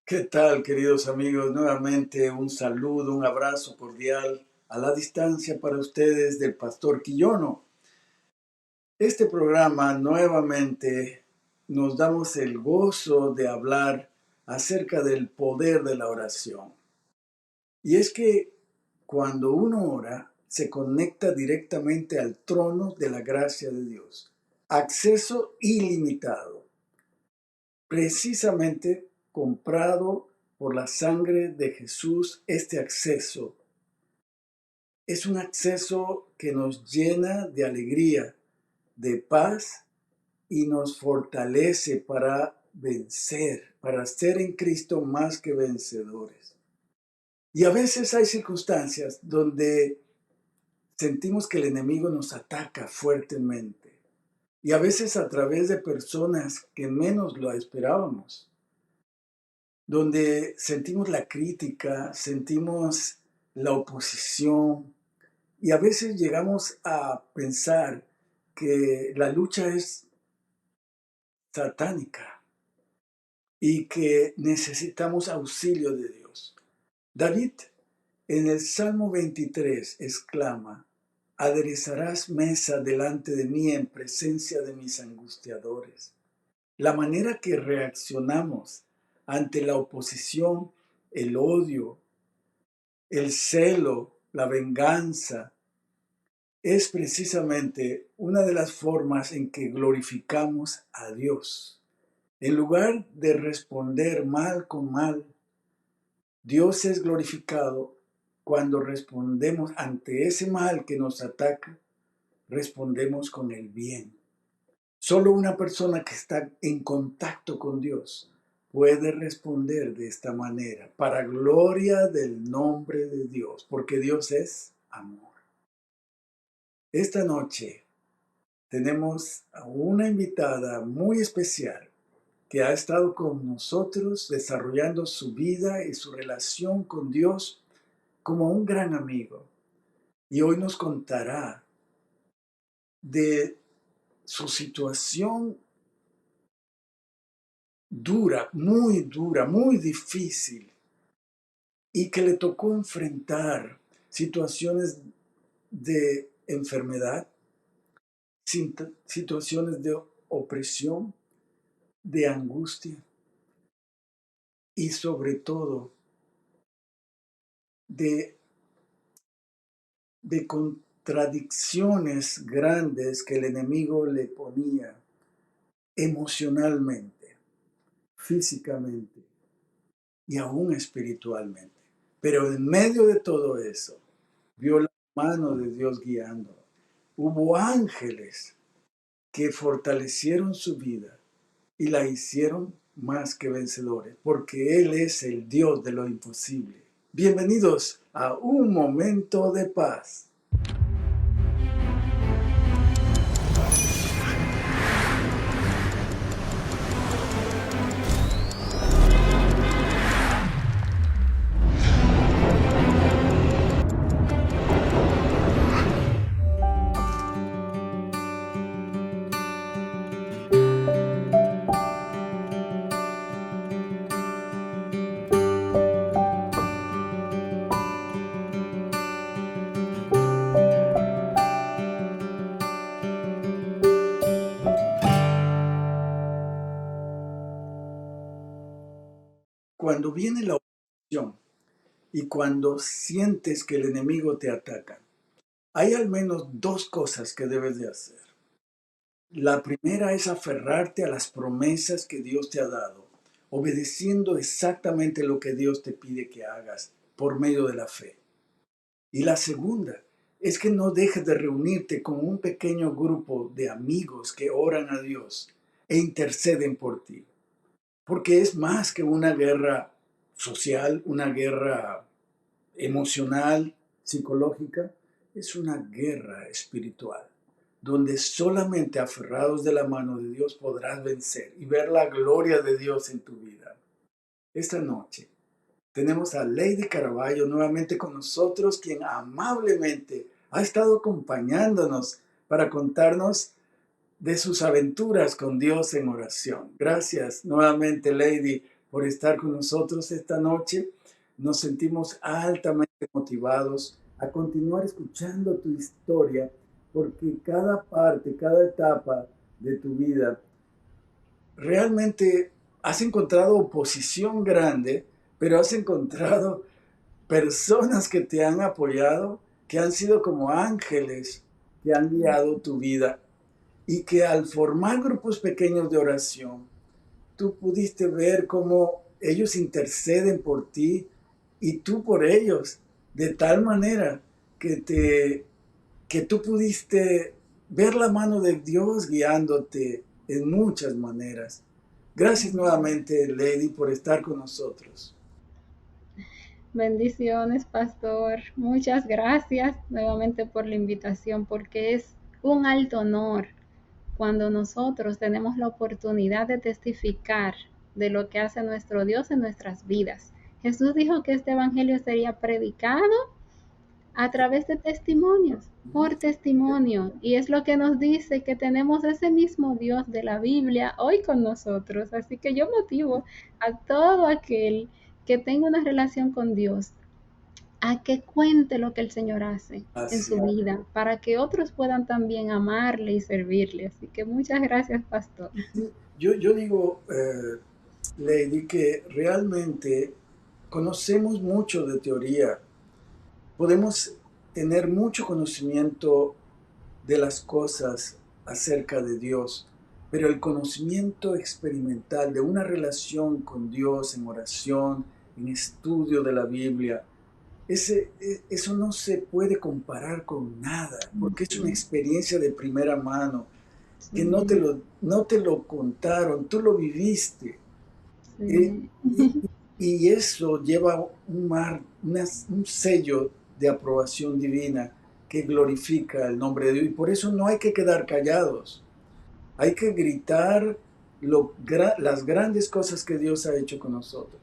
¿Qué tal, queridos amigos? Nuevamente un saludo, un abrazo cordial a la distancia para ustedes del Pastor Quillono. Este programa nuevamente nos damos el gozo de hablar acerca del poder de la oración. Y es que cuando uno ora, se conecta directamente al trono de la gracia de Dios. Acceso ilimitado, precisamente comprado por la sangre de Jesús. Este acceso es un acceso que nos llena de alegría, de paz y nos fortalece para vencer, para ser en Cristo más que vencedores. Y a veces hay circunstancias donde sentimos que el enemigo nos ataca fuertemente y a veces a través de personas que menos lo esperábamos, donde sentimos la crítica, sentimos la oposición y a veces llegamos a pensar que la lucha es satánica y que necesitamos auxilio de Dios. David en el Salmo 23 exclama: aderezarás mesa delante de mí en presencia de mis angustiadores. La manera que reaccionamos ante la oposición, el odio, el celo, la venganza, es precisamente una de las formas en que glorificamos a Dios. En lugar de responder mal con mal, Dios es glorificado cuando respondemos ante ese mal que nos ataca, respondemos con el bien. Solo una persona que está en contacto con Dios puede responder de esta manera, para gloria del nombre de Dios, porque Dios es amor. Esta noche tenemos a una invitada muy especial que ha estado con nosotros desarrollando su vida y su relación con Dios como un gran amigo. Y hoy nos contará de su situación dura, muy difícil, y que le tocó enfrentar situaciones de enfermedad, situaciones de opresión, de angustia y sobre todo de, de contradicciones grandes que el enemigo le ponía emocionalmente, físicamente y aún espiritualmente. Pero en medio de todo eso, vio la mano de Dios guiando. Hubo ángeles que fortalecieron su vida y la hicieron más que vencedores, porque Él es el Dios de lo imposible. Bienvenidos a Un Momento de Paz. Cuando viene la oposición y cuando sientes que el enemigo te ataca, hay al menos dos cosas que debes de hacer. La primera es aferrarte a las promesas que Dios te ha dado, obedeciendo exactamente lo que Dios te pide que hagas por medio de la fe. Y la segunda es que no dejes de reunirte con un pequeño grupo de amigos que oran a Dios e interceden por ti. Porque es más que una guerra social, una guerra emocional, psicológica, es una guerra espiritual, donde solamente aferrados de la mano de Dios podrás vencer y ver la gloria de Dios en tu vida. Esta noche tenemos a Lady Caraballo nuevamente con nosotros, quien amablemente ha estado acompañándonos para contarnos de sus aventuras con Dios en oración. Gracias nuevamente, Lady, por estar con nosotros esta noche. Nos sentimos altamente motivados a continuar escuchando tu historia, porque cada parte, cada etapa de tu vida, realmente has encontrado oposición grande, pero has encontrado personas que te han apoyado, que han sido como ángeles que han guiado tu vida, y que al formar grupos pequeños de oración, tú pudiste ver cómo ellos interceden por ti y tú por ellos, de tal manera que tú pudiste ver la mano de Dios guiándote en muchas maneras. Gracias nuevamente, Lady, por estar con nosotros. Bendiciones, pastor. Muchas gracias nuevamente por la invitación, porque es un alto honor cuando nosotros tenemos la oportunidad de testificar de lo que hace nuestro Dios en nuestras vidas. Jesús dijo que este evangelio sería predicado a través de testimonios, por testimonio. Y es lo que nos dice que tenemos ese mismo Dios de la Biblia hoy con nosotros. Así que yo motivo a todo aquel que tenga una relación con Dios a que cuente lo que el Señor hace en Así. su vida, para que otros puedan también amarle y servirle. Así que muchas gracias, pastor. Yo digo, Lady, que realmente conocemos mucho de teoría, podemos tener mucho conocimiento de las cosas acerca de Dios, pero el conocimiento experimental de una relación con Dios en oración, en estudio de la Biblia, eso no se puede comparar con nada, porque es una experiencia de primera mano, que Sí, no te lo contaron, tú lo viviste. Eh, sí, y, y eso lleva un sello de aprobación divina que glorifica el nombre de Dios. Y por eso no hay que quedar callados. Hay que gritar las grandes cosas que Dios ha hecho con nosotros.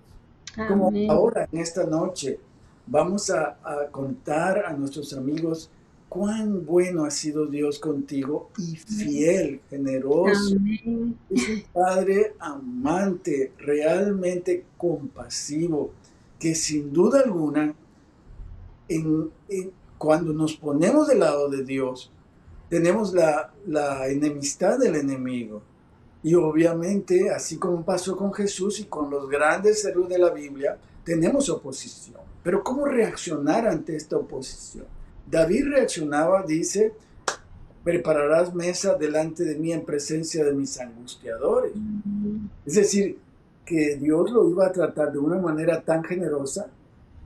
Como amén, ahora, en esta noche, vamos a contar a nuestros amigos cuán bueno ha sido Dios contigo y fiel, generoso. amén, Es un padre amante, realmente compasivo, que sin duda alguna, cuando nos ponemos del lado de Dios, tenemos la enemistad del enemigo. Y obviamente, así como pasó con Jesús y con los grandes héroes de la Biblia, tenemos oposición. Pero ¿cómo reaccionar ante esta oposición? David reaccionaba, dice, prepararás mesa delante de mí en presencia de mis angustiadores. Es decir, que Dios lo iba a tratar de una manera tan generosa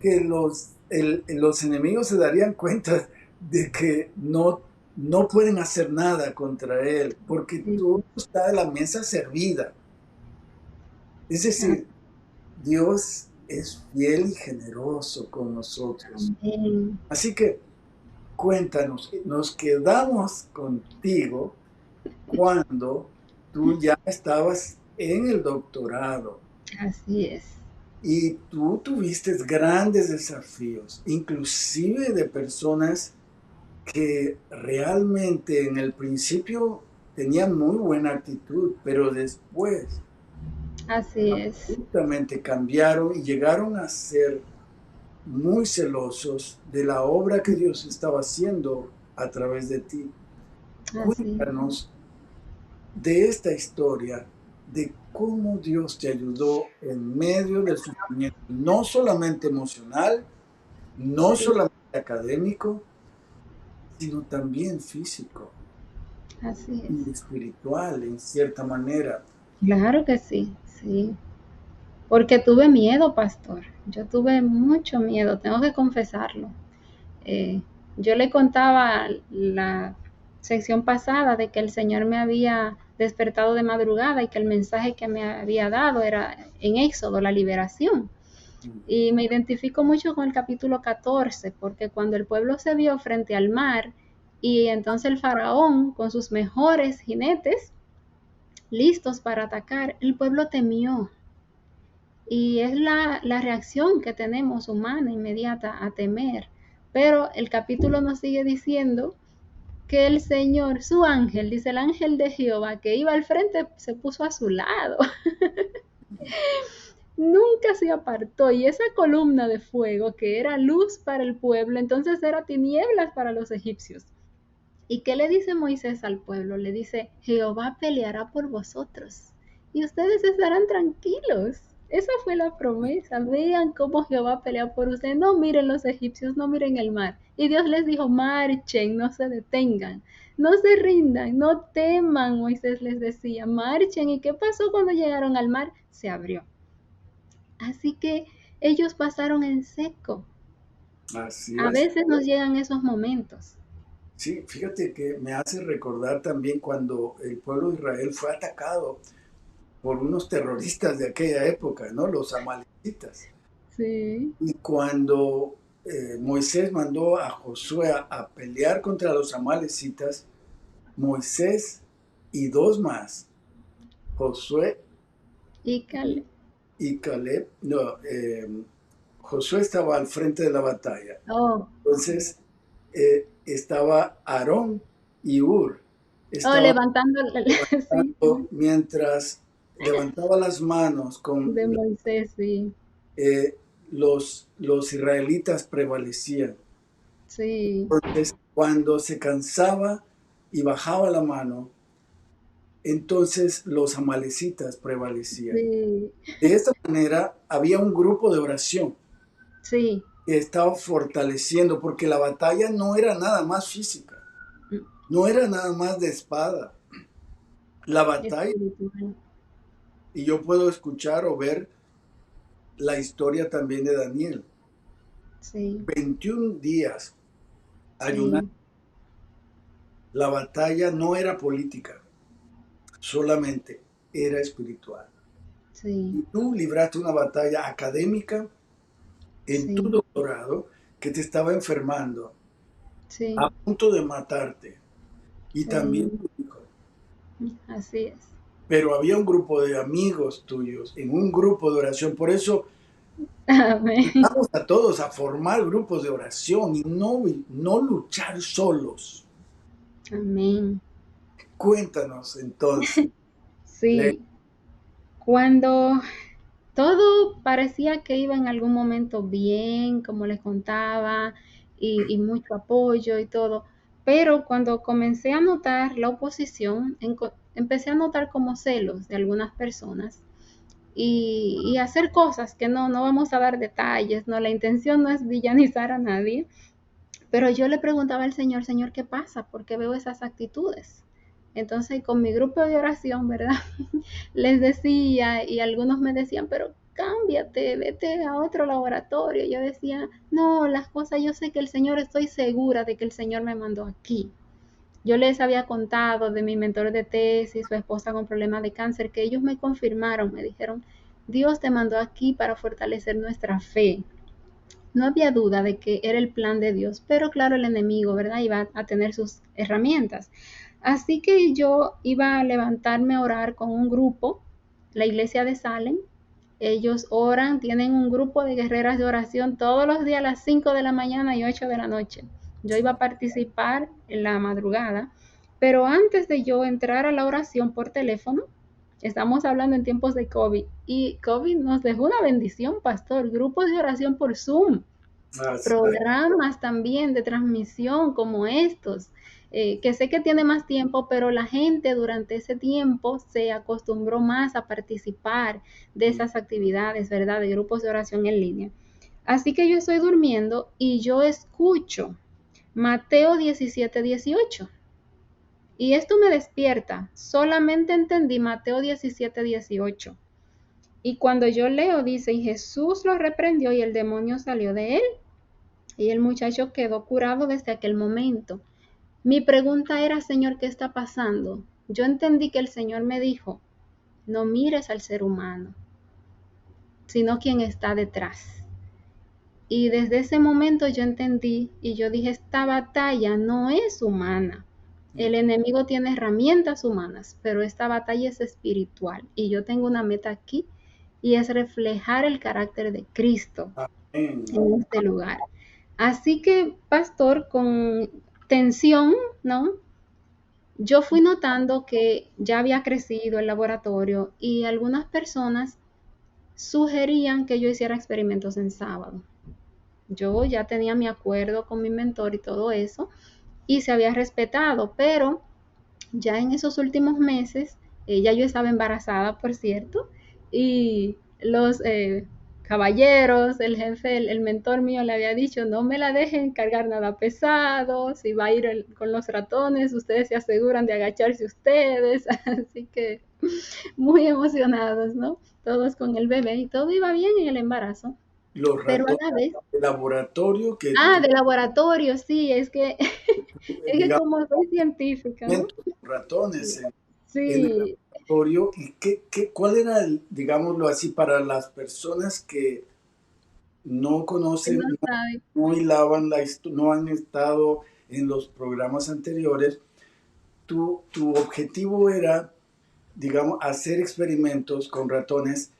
que los enemigos se darían cuenta de que no pueden hacer nada contra él, porque todo está de la mesa servida. Es decir, Dios es fiel y generoso con nosotros. amén. Así que cuéntanos, nos quedamos contigo cuando tú ya estabas en el doctorado. Así es. Y tú tuviste grandes desafíos, inclusive de personas que realmente en el principio tenían muy buena actitud, pero después Así es. absolutamente cambiaron y llegaron a ser muy celosos de la obra que Dios estaba haciendo a través de ti. Así. Cuéntanos de esta historia, de cómo Dios te ayudó en medio del sufrimiento, no solamente emocional, no Sí, solamente académico, sino también físico así es. y espiritual en cierta manera. Claro que sí, sí. Porque tuve miedo, pastor. Yo tuve mucho miedo, tengo que confesarlo. Eh, yo le contaba la sección pasada de que el Señor me había despertado de madrugada y que el mensaje que me había dado era en Éxodo, la liberación. Y me identifico mucho con el capítulo 14, porque cuando el pueblo se vio frente al mar y entonces el faraón con sus mejores jinetes listos para atacar, el pueblo temió. Y es la reacción que tenemos humana inmediata a temer. Pero el capítulo nos sigue diciendo que el Señor, su ángel, dice el ángel de Jehová, que iba al frente, se puso a su lado. nunca se apartó. Y esa columna de fuego que era luz para el pueblo, entonces era tinieblas para los egipcios. ¿Y qué le dice Moisés al pueblo? Le dice, Jehová peleará por vosotros y ustedes estarán tranquilos. Esa fue la promesa. Vean cómo Jehová pelea por ustedes. No miren los egipcios, no miren el mar. Y Dios les dijo, marchen, no se detengan, no se rindan, no teman. Moisés les decía, marchen. ¿Y qué pasó cuando llegaron al mar? Se abrió. Así que ellos pasaron en seco. Así A es. veces nos llegan esos momentos. Sí, fíjate que me hace recordar también cuando el pueblo de Israel fue atacado por unos terroristas de aquella época, ¿no? Los amalecitas. Sí, Y cuando Moisés mandó a Josué a pelear contra los amalecitas, Moisés y dos más, Josué y Caleb. y Caleb, no, Josué estaba al frente de la batalla. Oh, Entonces estaba Aarón y Hur. oh, Estaban levantando, sí, levantando, mientras levantaba las manos con de Moisés, sí, eh, los israelitas prevalecían. sí, Entonces, cuando se cansaba y bajaba la mano, entonces los amalecitas prevalecían. sí, De esta manera, había un grupo de oración sí, que estaba fortaleciendo, porque la batalla no era nada más física, no era nada más de espada. La batalla, espiritual, y yo puedo escuchar o ver la historia también de Daniel. sí, 21 días ayunando. sí, La batalla no era política, solamente era espiritual. sí, Y tú libraste una batalla académica en tu sí, doctorado que te estaba enfermando, sí, a punto de matarte, y también sí, tu hijo. así es. Pero había un grupo de amigos tuyos, en un grupo de oración. Por eso Amén, vamos a todos a formar grupos de oración y no luchar solos. amén. Cuéntanos entonces. Sí, cuando todo parecía que iba en algún momento bien, como les contaba, y mucho apoyo y todo. Pero cuando comencé a notar la oposición, empecé a notar como celos de algunas personas y hacer cosas que no vamos a dar detalles, no, la intención no es villanizar a nadie, pero yo le preguntaba al Señor, Señor, ¿qué pasa? ¿Por qué veo esas actitudes? Entonces, con mi grupo de oración, ¿verdad? Les decía y algunos me decían, pero cámbiate, vete a otro laboratorio. Yo decía, no, las cosas, yo sé que el Señor, estoy segura de que el Señor me mandó aquí. Yo les había contado de mi mentor de tesis, su esposa con problemas de cáncer, que ellos me confirmaron, me dijeron, Dios te mandó aquí para fortalecer nuestra fe. No había duda de que era el plan de Dios, pero claro, el enemigo, ¿verdad? Iba a tener sus herramientas. Así que yo iba a levantarme a orar con un grupo, la iglesia de Salem. Ellos oran, tienen un grupo de guerreras de oración todos los días a las 5 de la mañana y 8 de la noche. Yo iba a participar en la madrugada, pero antes de yo entrar a la oración por teléfono, estamos hablando en tiempos de COVID y COVID nos dejó una bendición, pastor, grupos de oración por Zoom, Así es. programas también de transmisión como estos, que sé que tiene más tiempo, pero la gente durante ese tiempo se acostumbró más a participar de esas actividades, ¿verdad? De grupos de oración en línea. Así que yo estoy durmiendo y yo escucho Mateo 17:18. Y esto me despierta. Solamente entendí Mateo 17:18. Y cuando yo leo, dice, y Jesús lo reprendió y el demonio salió de él. Y el muchacho quedó curado desde aquel momento. Mi pregunta era, Señor, ¿qué está pasando? Yo entendí que el Señor me dijo, no mires al ser humano, sino quien está detrás. Y desde ese momento yo entendí y yo dije, esta batalla no es humana. El enemigo tiene herramientas humanas, pero esta batalla es espiritual. Y yo tengo una meta aquí y es reflejar el carácter de Cristo Amén. en este lugar. Así que, pastor, con tensión, ¿no? Yo fui notando que ya había crecido el laboratorio y algunas personas sugerían que yo hiciera experimentos en sábado. Yo ya tenía mi acuerdo con mi mentor y todo eso, y se había respetado, pero ya en esos últimos meses, ya yo estaba embarazada, por cierto, y los caballeros, el jefe, el mentor mío le había dicho, no me la dejen cargar nada pesado, si va a ir con los ratones, ustedes se aseguran de agacharse ustedes, así que muy emocionados, ¿no? Todos con el bebé y todo iba bien en el embarazo, Los pero ratones a la vez, de laboratorio que tú, de laboratorio, sí, es que, es que digamos, como soy científica, ¿no? ratones en el Sí, laboratorio, y cuál era, digámoslo así, para las personas que no no conocen, sabe. no hilaban no han estado en los programas anteriores, tu objetivo era, digamos, hacer experimentos con ratones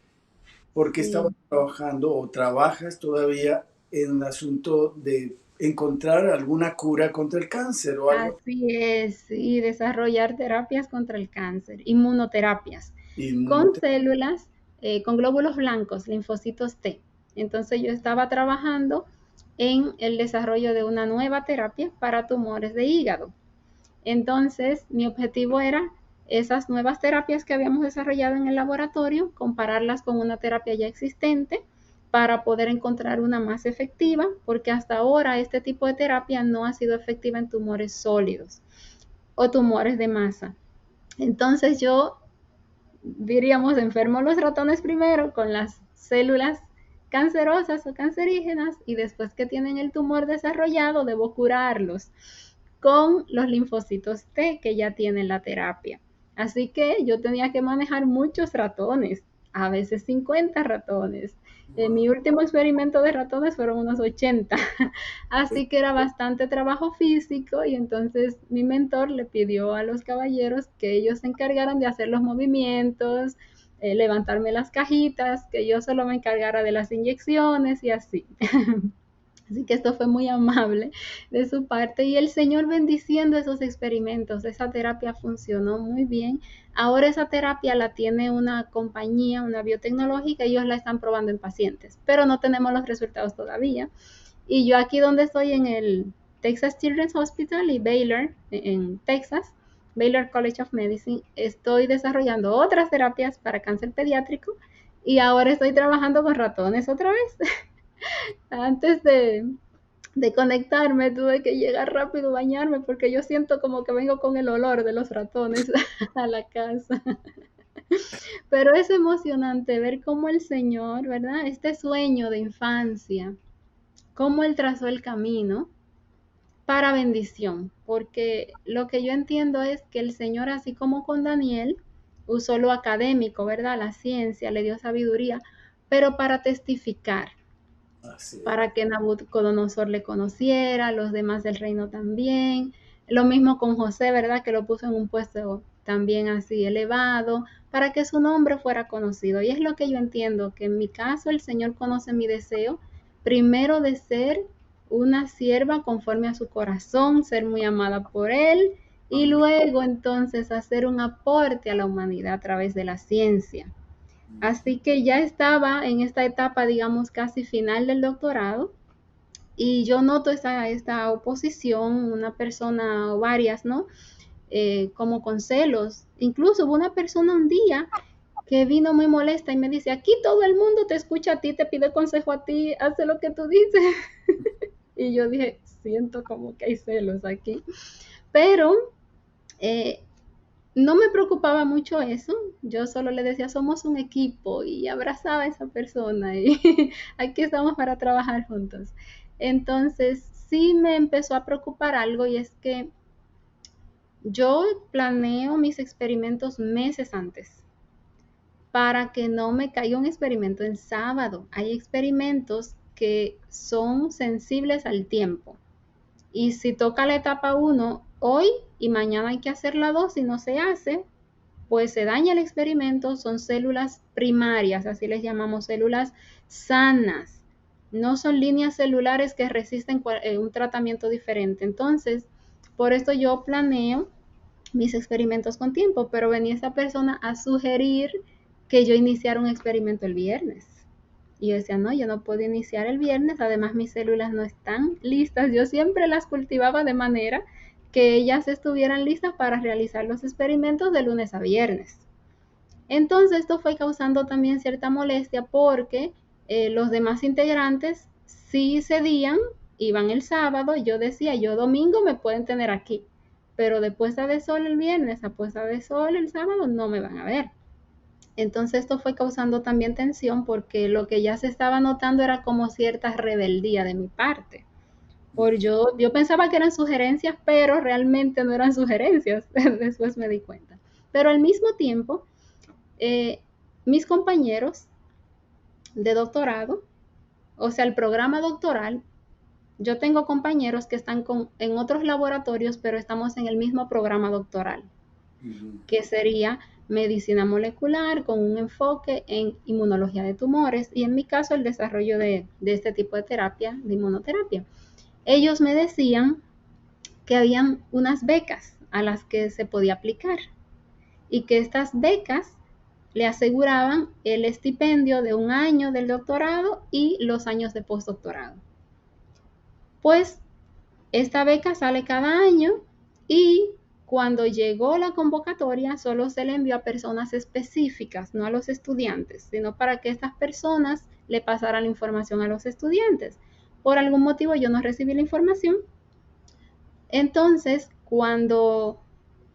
porque estabas Sí, trabajando o trabajas todavía en el asunto de encontrar alguna cura contra el cáncer o algo. así es, y desarrollar terapias contra el cáncer, inmunoterapias, con Inmunoterapia. células, con glóbulos blancos, linfocitos T. Entonces yo estaba trabajando en el desarrollo de una nueva terapia para tumores de hígado. Entonces mi objetivo era esas nuevas terapias que habíamos desarrollado en el laboratorio, compararlas con una terapia ya existente para poder encontrar una más efectiva, porque hasta ahora este tipo de terapia no ha sido efectiva en tumores sólidos o tumores de masa. Entonces yo, diríamos, enfermo los ratones primero con las células cancerosas o cancerígenas y después que tienen el tumor desarrollado debo curarlos con los linfocitos T que ya tienen la terapia. Así que yo tenía que manejar muchos ratones, a veces 50 ratones. En mi último experimento de ratones fueron unos 80. Así que era bastante trabajo físico y entonces mi mentor le pidió a los caballeros que ellos se encargaran de hacer los movimientos, levantarme las cajitas, que yo solo me encargara de las inyecciones y así. Así que esto fue muy amable de su parte y el Señor bendiciendo esos experimentos. Esa terapia funcionó muy bien. Ahora esa terapia la tiene una compañía, una biotecnológica, ellos la están probando en pacientes, pero no tenemos los resultados todavía. Y yo aquí donde estoy en el Texas Children's Hospital y Baylor, en Texas, Baylor College of Medicine, estoy desarrollando otras terapias para cáncer pediátrico y ahora estoy trabajando con ratones otra vez. Antes de conectarme tuve que llegar rápido a bañarme porque yo siento como que vengo con el olor de los ratones a la casa. Pero es emocionante ver cómo el Señor, ¿verdad? Este sueño de infancia, cómo Él trazó el camino para bendición, porque lo que yo entiendo es que el Señor, así como con Daniel, usó lo académico, ¿verdad? La ciencia, le dio sabiduría, pero para testificar, Así es. para que Nabucodonosor le conociera, los demás del reino también. Lo mismo con José, ¿verdad? Que lo puso en un puesto también así elevado, para que su nombre fuera conocido. Y es lo que yo entiendo, que en mi caso el Señor conoce mi deseo, primero de ser una sierva conforme a su corazón, ser muy amada por Él, y Amén. luego entonces hacer un aporte a la humanidad a través de la ciencia. Así que ya estaba en esta etapa, digamos, casi final del doctorado y yo noto esta oposición, una persona o varias, ¿no? Como con celos. Incluso hubo una persona un día que vino muy molesta y me dice, aquí todo el mundo te escucha a ti, te pide consejo a ti, hace lo que tú dices. Y yo dije, siento como que hay celos aquí. Pero eh, no me preocupaba mucho eso, yo solo le decía, somos un equipo y abrazaba a esa persona y aquí estamos para trabajar juntos. Entonces, sí me empezó a preocupar algo y es que yo planeo mis experimentos meses antes para que no me caiga un experimento en sábado. Hay experimentos que son sensibles al tiempo. Y si toca la etapa 1 hoy y mañana hay que hacer la 2 y no se hace, pues se daña el experimento, son células primarias, así les llamamos células sanas. No son líneas celulares que resisten un tratamiento diferente. Entonces, por esto yo planeo mis experimentos con tiempo, pero venía esa persona a sugerir que yo iniciara un experimento el viernes. Y yo decía, no, yo no puedo iniciar el viernes, además mis células no están listas. Yo siempre las cultivaba de manera que ellas estuvieran listas para realizar los experimentos de lunes a viernes. Entonces esto fue causando también cierta molestia porque los demás integrantes sí cedían, iban el sábado, yo decía, yo domingo me pueden tener aquí, pero de puesta de sol el viernes a puesta de sol el sábado no me van a ver. Entonces esto fue causando también tensión porque lo que ya se estaba notando era como cierta rebeldía de mi parte. Por yo pensaba que eran sugerencias, pero realmente no eran sugerencias. Después me di cuenta. Pero al mismo tiempo, eh, mis compañeros de doctorado, o sea, el programa doctoral, yo tengo compañeros que están en otros laboratorios, pero estamos en el mismo programa doctoral, que sería medicina molecular con un enfoque en inmunología de tumores y en mi caso el desarrollo de este tipo de terapia, de inmunoterapia. Ellos me decían que habían unas becas a las que se podía aplicar y que estas becas le aseguraban el estipendio de un año del doctorado y los años de postdoctorado. Pues esta beca sale cada año y cuando llegó la convocatoria solo se le envió a personas específicas, no a los estudiantes, sino para que estas personas le pasaran la información a los estudiantes. Por algún motivo yo no recibí la información. Entonces, cuando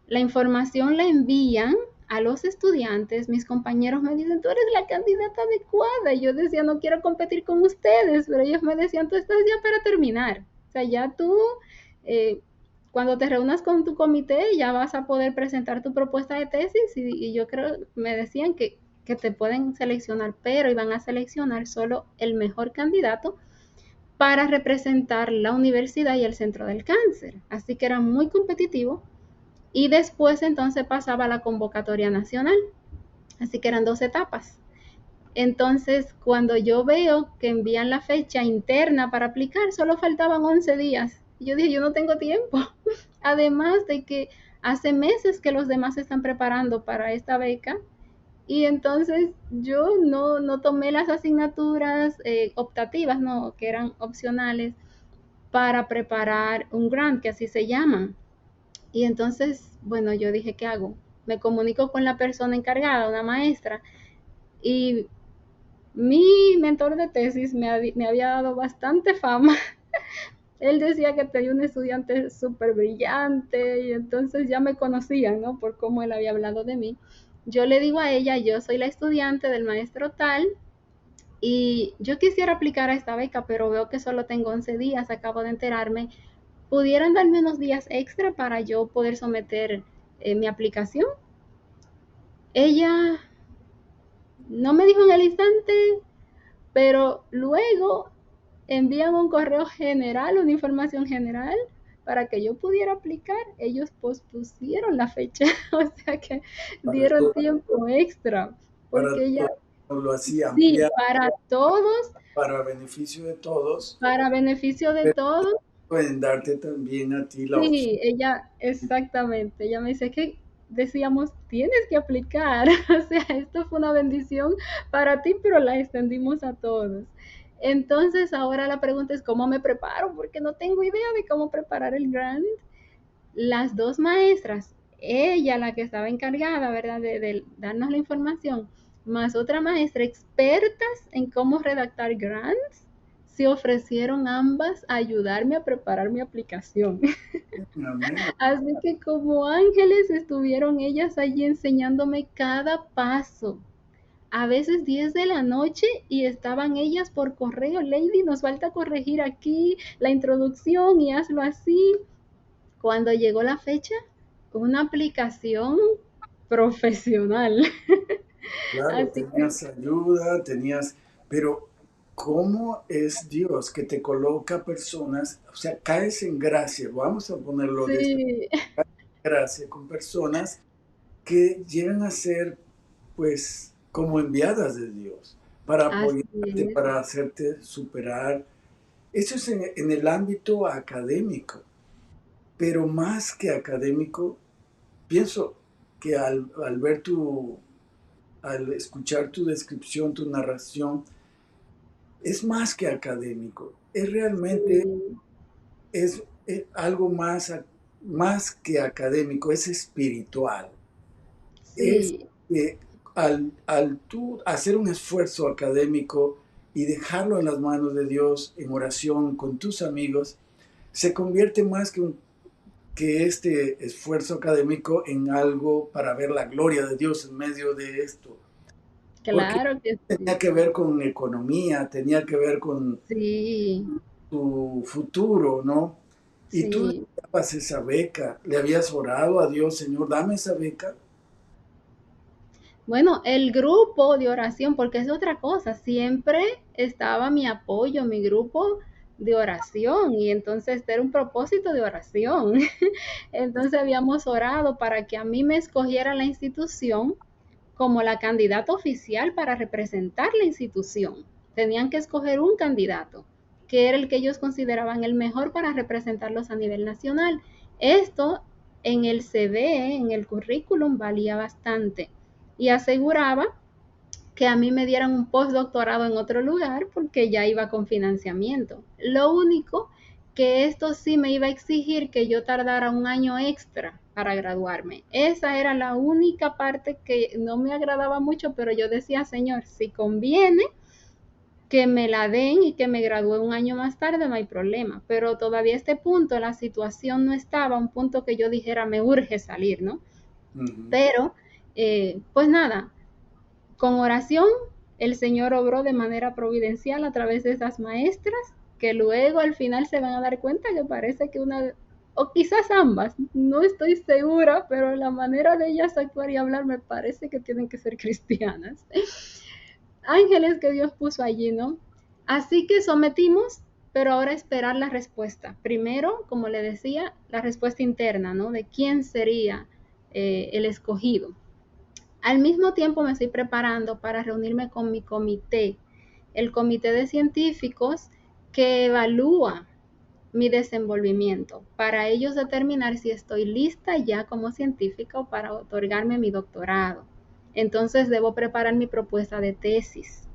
la información la envían a los estudiantes, mis compañeros me dicen, tú eres la candidata adecuada. Y yo decía, no quiero competir con ustedes, pero ellos me decían, tú estás ya para terminar. O sea, ya tú, cuando te reúnas con tu comité, ya vas a poder presentar tu propuesta de tesis. Y yo creo, me decían que te pueden seleccionar, pero iban a seleccionar solo el mejor candidato para representar la universidad y el centro del cáncer. Así que era muy competitivo. Y después entonces pasaba a la convocatoria nacional. Así que eran 2 etapas. Entonces, cuando yo veo que envían la fecha interna para aplicar, solo faltaban 11 días. Y yo dije, yo no tengo tiempo. Además de que hace meses que los demás se están preparando para esta beca. Y entonces yo no tomé las asignaturas optativas, no, que eran opcionales, para preparar un grant, que así se llaman. Y entonces, bueno, yo dije, ¿qué hago? Me comunico con la persona encargada, una maestra, y mi mentor de tesis me había dado bastante fama. Él decía que tenía un estudiante súper brillante y entonces ya me conocían, ¿no? Por cómo él había hablado de mí. Yo le digo a ella, yo soy la estudiante del maestro tal y yo quisiera aplicar a esta beca, pero veo que solo tengo 11 días, acabo de enterarme. ¿Pudieran darme unos días extra para yo poder someter mi aplicación? Ella no me dijo en el instante, pero luego envían un correo general, una información general para que yo pudiera aplicar. Ellos pospusieron la fecha, o sea que Para dieron todo, tiempo extra, para porque ella, todo lo hacía sí, ampliar para todos, para beneficio de todos, para beneficio de pero todos. pueden darte también a ti la opción. Sí, ella, exactamente, ella me dice que decíamos, tienes que aplicar, o sea, esto fue una bendición para ti, pero la extendimos a todos. Entonces, ahora la pregunta es, ¿cómo me preparo? Porque no tengo idea de cómo preparar el grant. Las 2 maestras, ella la que estaba encargada, ¿verdad?, de darnos la información, más otra maestra expertas en cómo redactar grants, se ofrecieron ambas a ayudarme a preparar mi aplicación. Amén. Así que como ángeles estuvieron ellas allí enseñándome cada paso. A veces 10 de la noche y estaban ellas por correo, Lady, nos falta corregir aquí la introducción y hazlo así. Cuando llegó la fecha, una aplicación profesional. Claro, Así que tenías ayuda, tenías, pero ¿cómo es Dios que te coloca personas? O sea, caes en gracia, vamos a ponerlo de esta sí, gracia, con personas que llegan a ser, pues, como enviadas de Dios para así apoyarte, es. para hacerte superar. Eso es en el ámbito académico, pero más que académico, pienso que al ver tu al escuchar tu descripción, tu narración, es más que académico, es realmente, Sí, es algo más, más que académico, es espiritual. Es sí, que al tú hacer un esfuerzo académico y dejarlo en las manos de Dios en oración con tus amigos, se convierte más que este esfuerzo académico en algo para ver la gloria de Dios en medio de esto. Porque claro que tenía sí. que ver con economía, tenía que ver con Sí, tu futuro, ¿no? Y tú sí. necesitabas esa beca, le habías orado a Dios, Señor, dame esa beca. Bueno, el grupo de oración, porque es otra cosa, siempre estaba mi apoyo, mi grupo de oración, y entonces era un propósito de oración. Entonces habíamos orado para que a mí me escogiera la institución como la candidata oficial para representar la institución. Tenían que escoger un candidato, que era el que ellos consideraban el mejor para representarlos a nivel nacional. Esto en el CV, en el currículum, valía bastante y aseguraba que a mí me dieran un postdoctorado en otro lugar porque ya iba con financiamiento. Lo único que esto sí me iba a exigir que yo tardara un año extra para graduarme. Esa era la única parte que no me agradaba mucho, pero yo decía, Señor, si conviene que me la den y que me gradúe un año más tarde, no hay problema. Pero todavía a este punto la situación no estaba a un punto que yo dijera, me urge salir, ¿no? Ujú. Pero, pues nada, con oración, el Señor obró de manera providencial a través de esas maestras, que luego al final se van a dar cuenta que parece que una, o quizás ambas, no estoy segura, pero la manera de ellas actuar y hablar me parece que tienen que ser cristianas. Ángeles que Dios puso allí, ¿no? Así que sometimos, pero ahora esperar la respuesta. Primero, como le decía, la respuesta interna, ¿no? De quién sería el escogido. Al mismo tiempo me estoy preparando para reunirme con mi comité, el comité de científicos que evalúa mi desenvolvimiento, para ellos determinar si estoy lista ya como científica para otorgarme mi doctorado. Entonces debo preparar mi propuesta de tesis.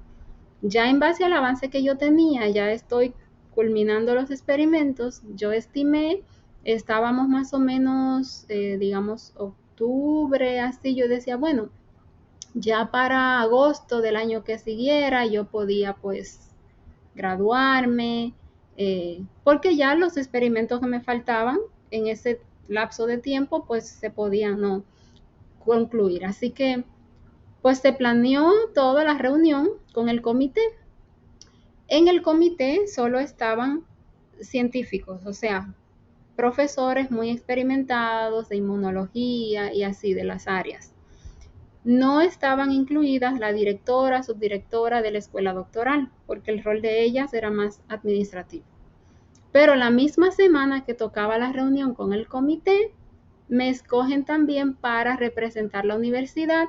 Ya en base al avance que yo tenía, ya estoy culminando los experimentos, yo estimé, estábamos más o menos, digamos, octubre, así, yo decía, bueno, ya para agosto del año que siguiera yo podía pues graduarme, porque ya los experimentos que me faltaban en ese lapso de tiempo pues se podían no concluir. Así que pues se planeó toda la reunión con el comité. En el comité solo estaban científicos, o sea, profesores muy experimentados de inmunología y así de las áreas. No estaban incluidas la directora, subdirectora de la escuela doctoral, porque el rol de ellas era más administrativo. Pero la misma semana que tocaba la reunión con el comité, me escogen también para representar la universidad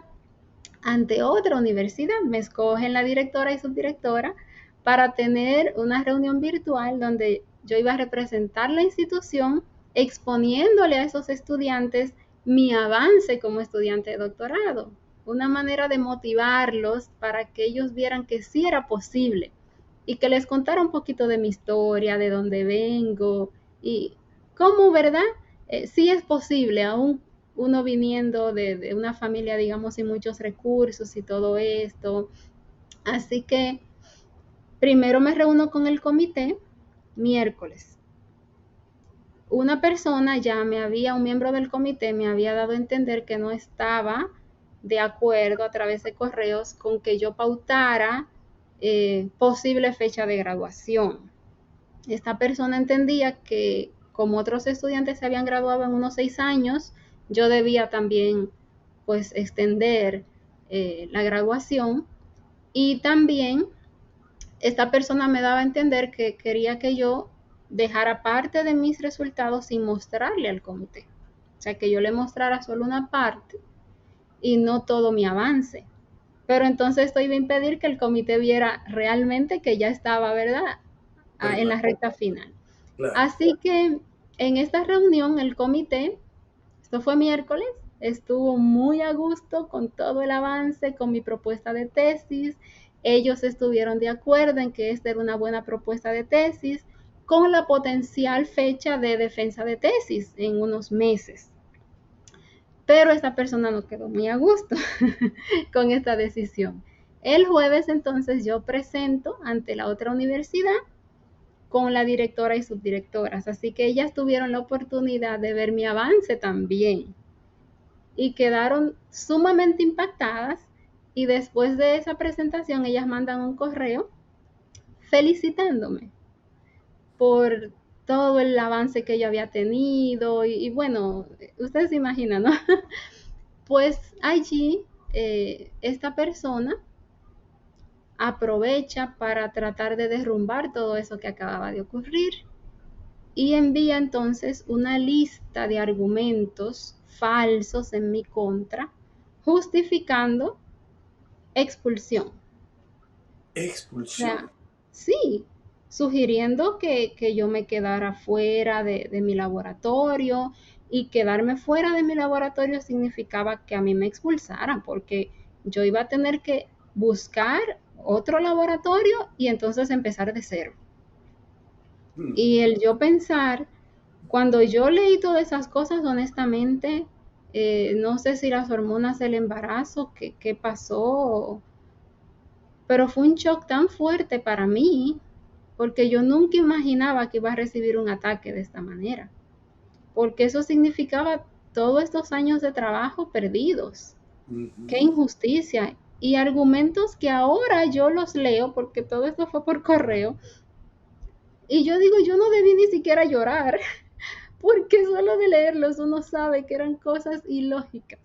ante otra universidad. Me escogen la directora y subdirectora para tener una reunión virtual donde yo iba a representar la institución exponiéndole a esos estudiantes mi avance como estudiante de doctorado. Una manera de motivarlos para que ellos vieran que sí era posible y que les contara un poquito de mi historia, de dónde vengo y cómo, ¿verdad? Sí es posible, aún uno viniendo de una familia, digamos, sin muchos recursos y todo esto. Así que primero me reúno con el comité miércoles. Una persona ya me había, un miembro del comité me había dado a entender que no estaba de acuerdo a través de correos con que yo pautara posible fecha de graduación. Esta persona entendía que como otros estudiantes se habían graduado en unos 6 años, yo debía también pues extender la graduación y también esta persona me daba a entender que quería que yo dejara parte de mis resultados sin mostrarle al comité. O sea, que yo le mostrara solo una parte y no todo mi avance. Pero entonces esto iba a impedir que el comité viera realmente que ya estaba, ¿verdad? En la Preparado, recta final. claro. Así que en esta reunión, el comité, esto fue miércoles, estuvo muy a gusto con todo el avance, con mi propuesta de tesis. Ellos estuvieron de acuerdo en que esta era una buena propuesta de tesis, con la potencial fecha de defensa de tesis en unos meses. Pero esta persona no quedó muy a gusto con esta decisión. El jueves entonces yo presento ante la otra universidad con la directora y subdirectoras, así que ellas tuvieron la oportunidad de ver mi avance también y quedaron sumamente impactadas, y después de esa presentación ellas mandan un correo felicitándome por todo el avance que yo había tenido y bueno, ustedes se imaginan, ¿no? Pues allí esta persona aprovecha para tratar de derrumbar todo eso que acababa de ocurrir y envía entonces una lista de argumentos falsos en mi contra, justificando expulsión. O Expulsión. sea, sí, sugiriendo que yo me quedara fuera de mi laboratorio, y quedarme fuera de mi laboratorio significaba que a mí me expulsaran porque yo iba a tener que buscar otro laboratorio y entonces empezar de cero. Mm. Y el yo pensar, cuando yo leí todas esas cosas, honestamente, no sé si las hormonas del embarazo, qué pasó, pero fue un shock tan fuerte para mí, porque yo nunca imaginaba que iba a recibir un ataque de esta manera, porque eso significaba todos estos años de trabajo perdidos. Qué Ujú. injusticia. Y argumentos que ahora yo los leo, porque todo esto fue por correo, y yo digo, yo no debí ni siquiera llorar, porque solo de leerlos uno sabe que eran cosas ilógicas.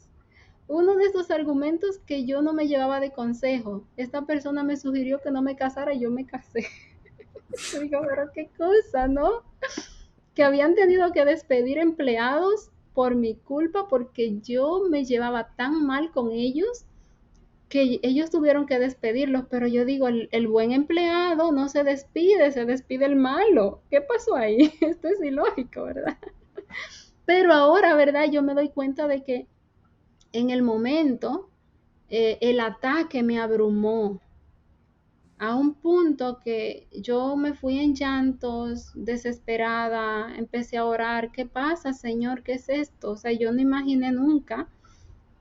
Uno de esos argumentos que yo no me llevaba de consejo. Esta persona me sugirió que no me casara y yo me casé. Yo digo, pero qué cosa, ¿no? Que habían tenido que despedir empleados por mi culpa porque yo me llevaba tan mal con ellos que ellos tuvieron que despedirlos, pero yo digo, el buen empleado no se despide, se despide el malo. ¿Qué pasó ahí? Esto es ilógico, ¿verdad? Pero ahora, ¿verdad? Yo me doy cuenta de que en el momento el ataque me abrumó a un punto que yo me fui en llantos, desesperada, empecé a orar, ¿qué pasa, Señor? ¿Qué es esto? O sea, yo no imaginé nunca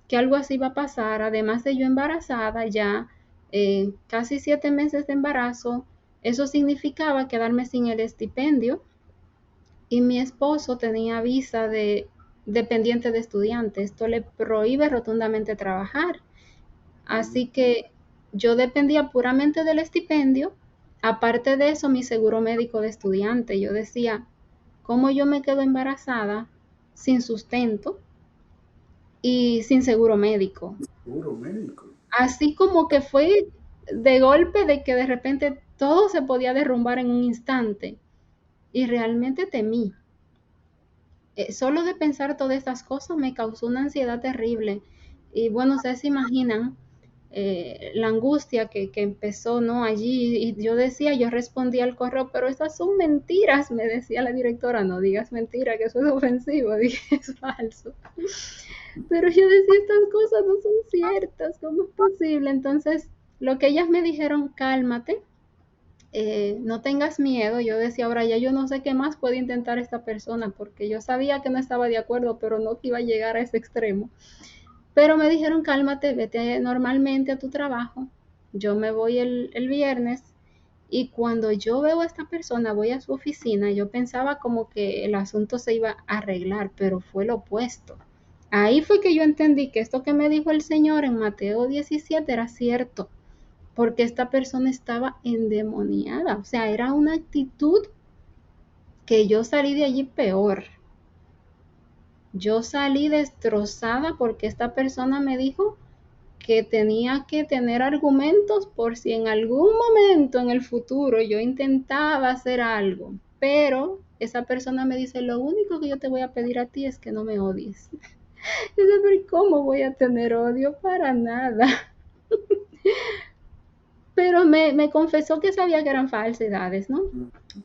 que algo así iba a pasar, además de yo embarazada ya, casi 7 meses de embarazo, eso significaba quedarme sin el estipendio, y mi esposo tenía visa de dependiente de estudiante, esto le prohíbe rotundamente trabajar. Así que yo dependía puramente del estipendio. Aparte de eso, mi seguro médico de estudiante. Yo decía, ¿cómo yo me quedo embarazada sin sustento y sin seguro médico? Seguro médico. Así como que fue de golpe, de que de repente todo se podía derrumbar en un instante. Y realmente temí. Solo de pensar todas estas cosas me causó una ansiedad terrible. Y bueno, ustedes se imaginan la angustia que empezó, ¿no? Allí, y yo decía, yo respondía al correo, pero estas son mentiras, me decía la directora, no digas mentira, que eso es ofensivo, dije, es falso. Pero yo decía, estas cosas no son ciertas, ¿cómo es posible? Entonces, lo que ellas me dijeron, cálmate, no tengas miedo. Yo decía, ahora ya yo no sé qué más puede intentar esta persona, porque yo sabía que no estaba de acuerdo, pero no que iba a llegar a ese extremo. Pero me dijeron, cálmate, vete normalmente a tu trabajo. Yo me voy el viernes, y cuando yo veo a esta persona, voy a su oficina, yo pensaba como que el asunto se iba a arreglar, pero fue lo opuesto. Ahí fue que yo entendí que esto que me dijo el Señor en Mateo 17 era cierto, porque esta persona estaba endemoniada, o sea, era una actitud que yo salí de allí peor. Yo salí destrozada porque esta persona me dijo que tenía que tener argumentos por si en algún momento en el futuro yo intentaba hacer algo. Pero esa persona me dice, lo único que yo te voy a pedir a ti es que no me odies. Yo sé, pero ¿cómo voy a tener odio? Para nada. Pero me confesó que sabía que eran falsedades, ¿no?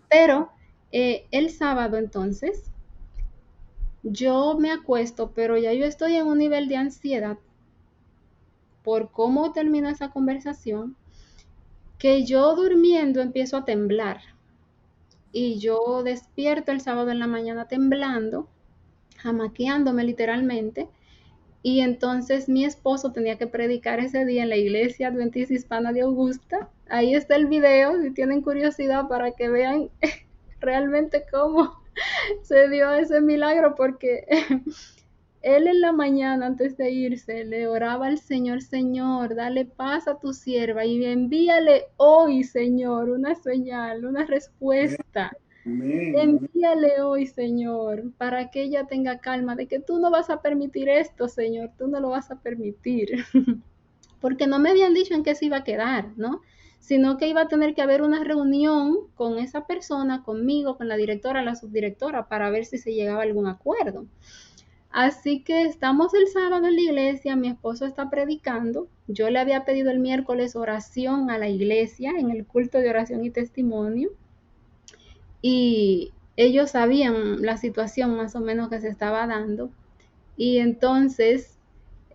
Pero el sábado entonces yo me acuesto, pero ya yo estoy en un nivel de ansiedad por cómo terminó esa conversación, que yo durmiendo empiezo a temblar. Y yo despierto el sábado en la mañana temblando, jamaqueándome literalmente. Y entonces mi esposo tenía que predicar ese día en la iglesia Adventista Hispana de Augusta. Ahí está el video, si tienen curiosidad, para que vean realmente cómo se dio ese milagro, porque él en la mañana antes de irse le oraba al Señor: Señor, dale paz a tu sierva y envíale hoy, Señor, una señal, una Amén, respuesta. amén, amén. Envíale hoy, Señor, para que ella tenga calma de que tú no vas a permitir esto, Señor, tú no lo vas a permitir. Porque no me habían dicho en qué se iba a quedar, ¿no? Sino que iba a tener que haber una reunión con esa persona, conmigo, con la directora, la subdirectora, para ver si se llegaba a algún acuerdo. Así que estamos el sábado en la iglesia, mi esposo está predicando, yo le había pedido el miércoles oración a la iglesia en el culto de oración y testimonio, y ellos sabían la situación más o menos que se estaba dando. Y entonces,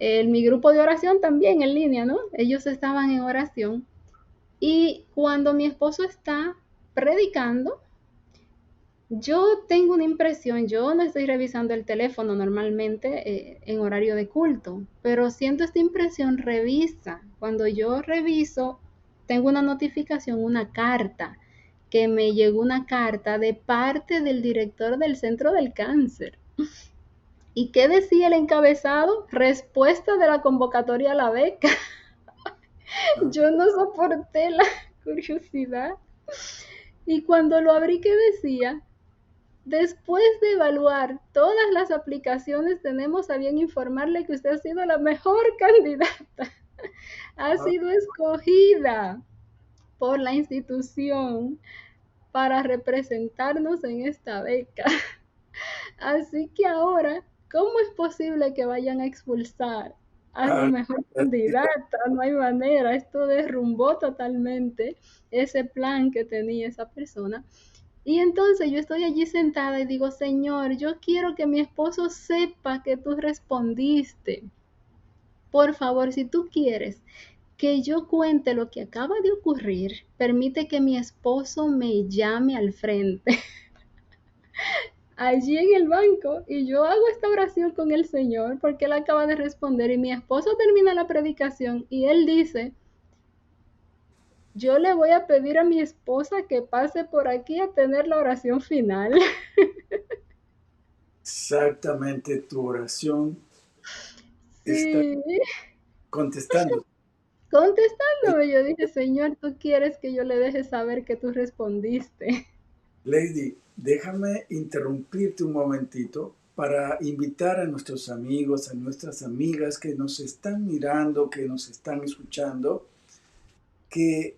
mi grupo de oración también en línea, ¿no? Ellos estaban en oración. Y cuando mi esposo está predicando, yo tengo una impresión, yo no estoy revisando el teléfono normalmente en horario de culto, pero siento esta impresión: revisa. Cuando yo reviso, tengo una notificación, una carta, que me llegó una carta de parte del director del Centro del Cáncer. ¿Y qué decía el encabezado? Respuesta de la convocatoria a la beca. Ah, Yo no soporté la curiosidad. Y cuando lo abrí, ¿qué decía? Después de evaluar todas las aplicaciones, tenemos a bien informarle que usted ha sido la mejor candidata. Ha ah, sido escogida por la institución para representarnos en esta beca. Así que ahora, ¿cómo es posible que vayan a expulsar a la ah, mejor candidata? No hay manera. Esto derrumbó totalmente ese plan que tenía esa persona. Y entonces yo estoy allí sentada y digo: Señor, yo quiero que mi esposo sepa que tú respondiste. Por favor, si tú quieres que yo cuente lo que acaba de ocurrir, permite que mi esposo me llame al frente, allí en el banco, y yo hago esta oración con el Señor, porque él acaba de responder. Y mi esposo termina la predicación y él dice: yo le voy a pedir a mi esposa que pase por aquí a tener la oración final. exactamente, tu oración está Sí, contestando. contestándome, yo dije: Señor, tú quieres que yo le deje saber que tú respondiste. Lady, déjame interrumpirte un momentito para invitar a nuestros amigos, a nuestras amigas que nos están mirando, que nos están escuchando, que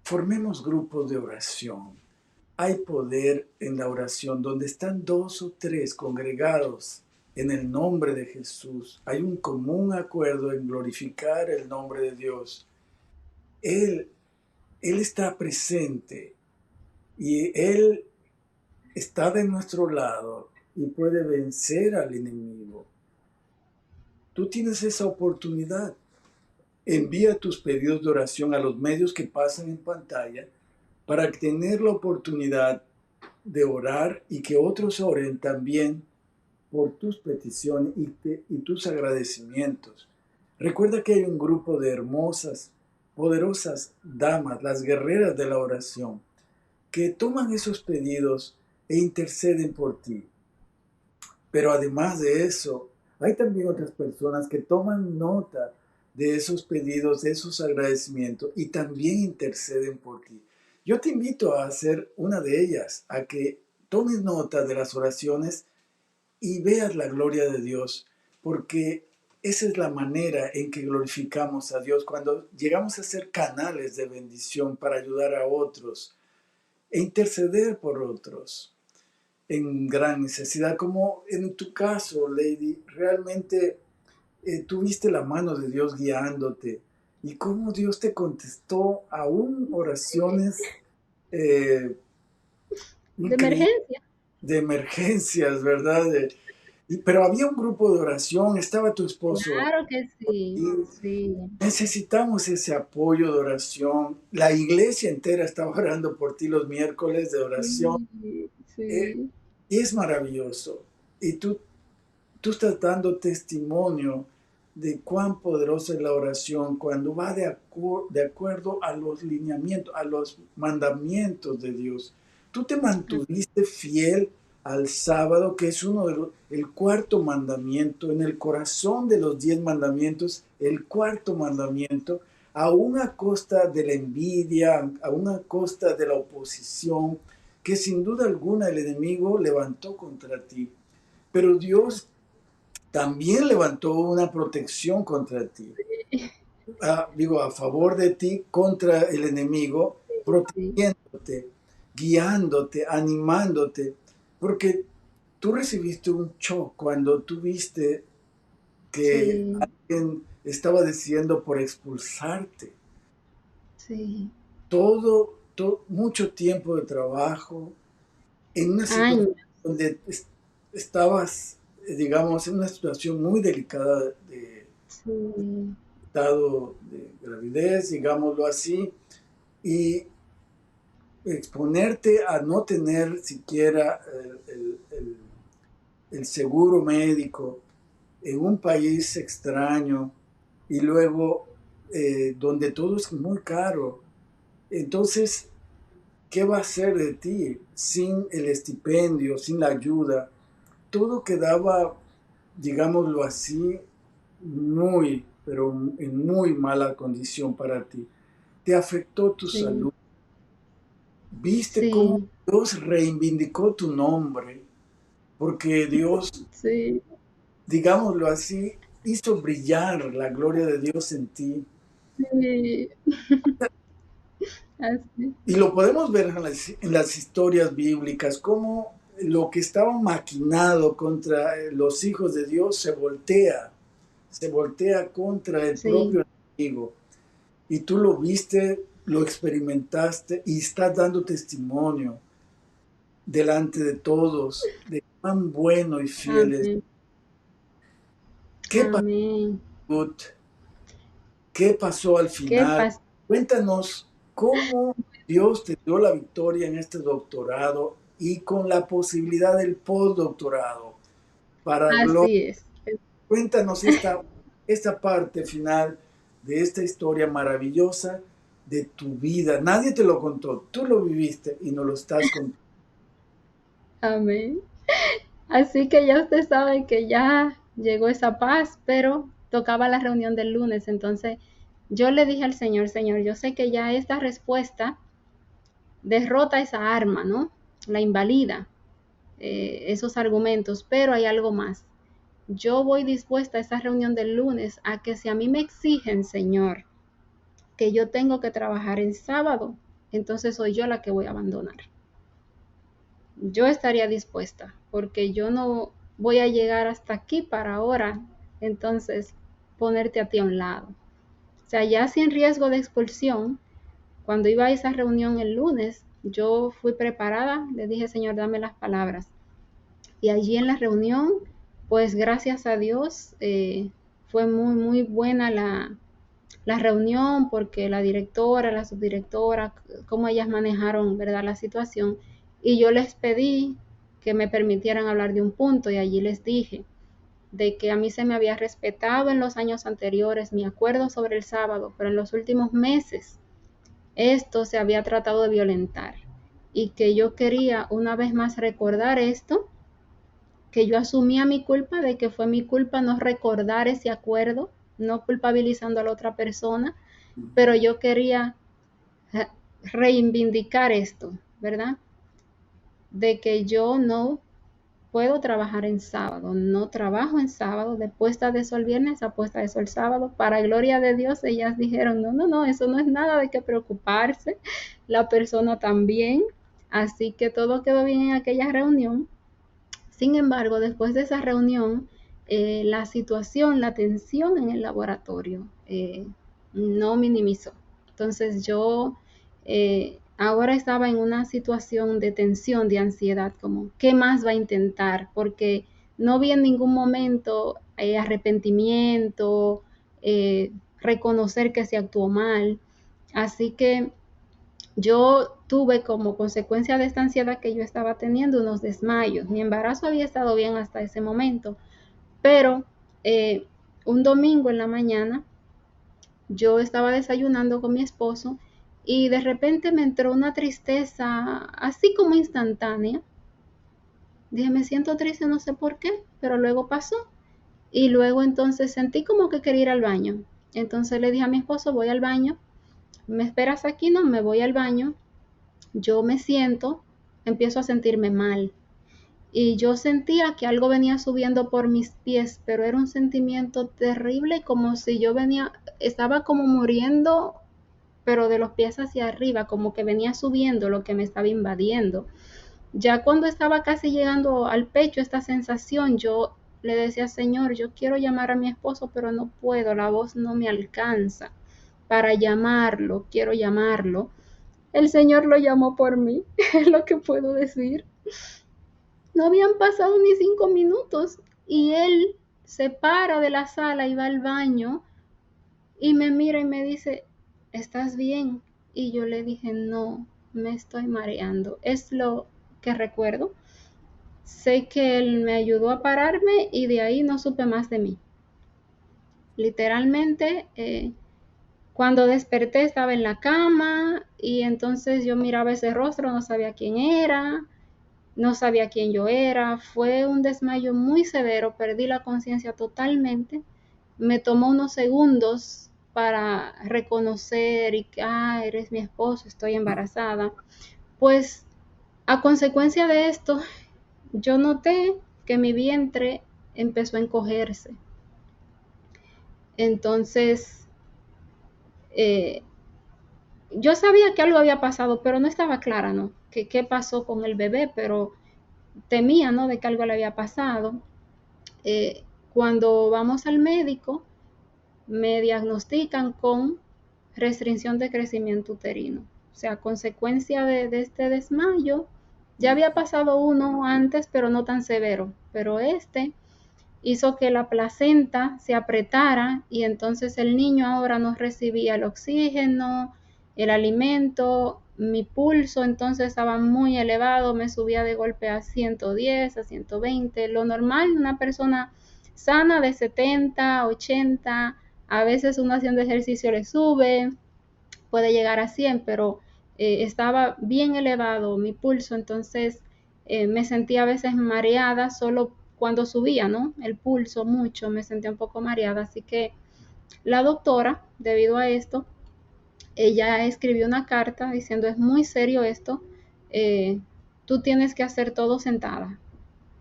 formemos grupos de oración. Hay poder en la oración donde están dos o tres congregados en el nombre de Jesús. Hay un común acuerdo en glorificar el nombre de Dios. Él, Él está presente y Él está de nuestro lado y puede vencer al enemigo. Tú tienes esa oportunidad. Envía tus pedidos de oración a los medios que pasan en pantalla para tener la oportunidad de orar y que otros oren también por tus peticiones y tus agradecimientos. Recuerda que hay un grupo de hermosas, poderosas damas, las guerreras de la oración, que toman esos pedidos e interceden por ti. Pero además de eso, hay también otras personas que toman nota de esos pedidos, de esos agradecimientos y también interceden por ti. Yo te invito a hacer una de ellas, a que tomes nota de las oraciones y veas la gloria de Dios, porque esa es la manera en que glorificamos a Dios, cuando llegamos a ser canales de bendición para ayudar a otros e interceder por otros en gran necesidad, como en tu caso, Lady, realmente tuviste la mano de Dios guiándote y cómo Dios te contestó aún oraciones eh, De increíbles emergencia. de emergencias, ¿verdad? Pero había un grupo de oración, estaba tu esposo. Claro que sí, Y sí, necesitamos ese apoyo de oración. La iglesia entera estaba orando por ti los miércoles de oración. sí, Eh, sí, y es maravilloso. Y tú estás dando testimonio de cuán poderosa es la oración cuando va de acuerdo a los lineamientos, a los mandamientos de Dios. Tú te mantuviste fiel al sábado, que es el cuarto mandamiento, en el corazón de los 10 mandamientos, el cuarto mandamiento, aún a costa de la envidia, aún a costa de la oposición, que sin duda alguna el enemigo levantó contra ti. Pero Dios también levantó una protección contra ti. Digo, a favor de ti contra el enemigo, sí, protegiéndote, guiándote, animándote, porque tú recibiste un shock cuando tú viste que sí, alguien estaba decidiendo por expulsarte. sí. Mucho tiempo de trabajo, en una situación Años, donde estabas, digamos, en una situación muy delicada de sí, estado de gravidez, digámoslo así, y exponerte a no tener siquiera el seguro médico en un país extraño y luego donde todo es muy caro. Entonces, ¿qué va a ser de ti sin el estipendio, sin la ayuda? Todo quedaba, digámoslo así, muy, pero en muy mala condición para ti. Te afectó tu sí, salud. Viste cómo sí, Dios reivindicó tu nombre, porque Dios, sí, digámoslo así, hizo brillar la gloria de Dios en ti. sí, así, Y lo podemos ver en las historias bíblicas, cómo lo que estaba maquinado contra los hijos de Dios se voltea contra el sí, propio enemigo. Y tú lo viste, lo experimentaste y estás dando testimonio delante de todos de cuán bueno y fiel es. amén, ¿Qué pasó, amén. Ruth? ¿Qué pasó al ¿Qué final? pasa? Cuéntanos cómo Dios te dio la victoria en este doctorado y con la posibilidad del postdoctorado para gloria. Así es. Cuéntanos esta parte final de esta historia maravillosa de tu vida. Nadie te lo contó, tú lo viviste y nos lo estás contando. Amén. Así que ya usted sabe que ya llegó esa paz, pero tocaba la reunión del lunes. Entonces yo le dije al Señor, Señor, yo sé que ya esta respuesta derrota esa arma, ¿no? La invalida, esos argumentos, pero hay algo más. Yo voy dispuesta a esa reunión del lunes a que si a mí me exigen, Señor, que yo tengo que trabajar en sábado, entonces soy yo la que voy a abandonar. Yo estaría dispuesta, porque yo no voy a llegar hasta aquí para ahora, entonces ponerte a ti a un lado. O sea, ya sin riesgo de expulsión, cuando iba a esa reunión el lunes, yo fui preparada, le dije, Señor, dame las palabras. Y allí en la reunión, pues gracias a Dios, fue muy, muy buena la reunión porque la directora, la subdirectora, cómo ellas manejaron, ¿verdad?, la situación. Y yo les pedí que me permitieran hablar de un punto y allí les dije de que a mí se me había respetado en los años anteriores mi acuerdo sobre el sábado, pero en los últimos meses esto se había tratado de violentar y que yo quería una vez más recordar esto, que yo asumía mi culpa, de que fue mi culpa no recordar ese acuerdo, no culpabilizando a la otra persona, pero yo quería reivindicar esto, ¿verdad? De que yo no puedo trabajar en sábado, no trabajo en sábado, de puesta de sol viernes a puesta de sol sábado. Para gloria de Dios, ellas dijeron, no, no, no, eso no es nada de qué preocuparse, la persona también. Así que todo quedó bien en aquella reunión. Sin embargo, después de esa reunión, la situación, la tensión en el laboratorio no minimizó. Entonces yo ahora estaba en una situación de tensión, de ansiedad, como, ¿qué más va a intentar? Porque no vi en ningún momento arrepentimiento, reconocer que se actuó mal. Así que yo tuve como consecuencia de esta ansiedad que yo estaba teniendo unos desmayos. Mi embarazo había estado bien hasta ese momento, pero un domingo en la mañana yo estaba desayunando con mi esposo y de repente me entró una tristeza así como instantánea. Dije, me siento triste, no sé por qué, pero luego pasó. Y luego entonces sentí como que quería ir al baño. Entonces le dije a mi esposo, voy al baño. ¿Me esperas aquí? No, me voy al baño. Yo me siento, empiezo a sentirme mal. Y yo sentía que algo venía subiendo por mis pies, pero era un sentimiento terrible, como si yo estaba como muriendo, pero de los pies hacia arriba, como que venía subiendo lo que me estaba invadiendo. Ya cuando estaba casi llegando al pecho esta sensación, yo le decía, Señor, yo quiero llamar a mi esposo, pero no puedo, la voz no me alcanza para llamarlo, quiero llamarlo. El Señor lo llamó por mí, es lo que puedo decir. No habían pasado ni 5 minutos y él se para de la sala y va al baño y me mira y me dice, ¿estás bien? Y yo le dije, no, me estoy mareando. Es lo que recuerdo. Sé que él me ayudó a pararme y de ahí no supe más de mí. Literalmente, cuando desperté estaba en la cama y entonces yo miraba ese rostro, no sabía quién era, no sabía quién yo era. Fue un desmayo muy severo, perdí la conciencia totalmente. Me tomó unos segundos para reconocer y que, eres mi esposo, estoy embarazada. Pues a consecuencia de esto, yo noté que mi vientre empezó a encogerse. Entonces, eh, yo sabía que algo había pasado, pero no estaba clara, ¿no? ¿Qué pasó con el bebé? Pero temía, ¿no? De que algo le había pasado. Eh, Cuando vamos al médico, me diagnostican con restricción de crecimiento uterino. O sea, a consecuencia de este desmayo, ya había pasado uno antes, pero no tan severo. Pero este hizo que la placenta se apretara y entonces el niño ahora no recibía el oxígeno, el alimento, mi pulso entonces estaba muy elevado, me subía de golpe a 110, a 120, lo normal, una persona sana de 70, 80, a veces una haciendo ejercicio le sube, puede llegar a 100, pero estaba bien elevado mi pulso, entonces me sentía a veces mareada solo cuando subía, ¿no? El pulso mucho, me sentía un poco mareada, así que la doctora, debido a esto, ella escribió una carta diciendo, es muy serio esto, tú tienes que hacer todo sentada,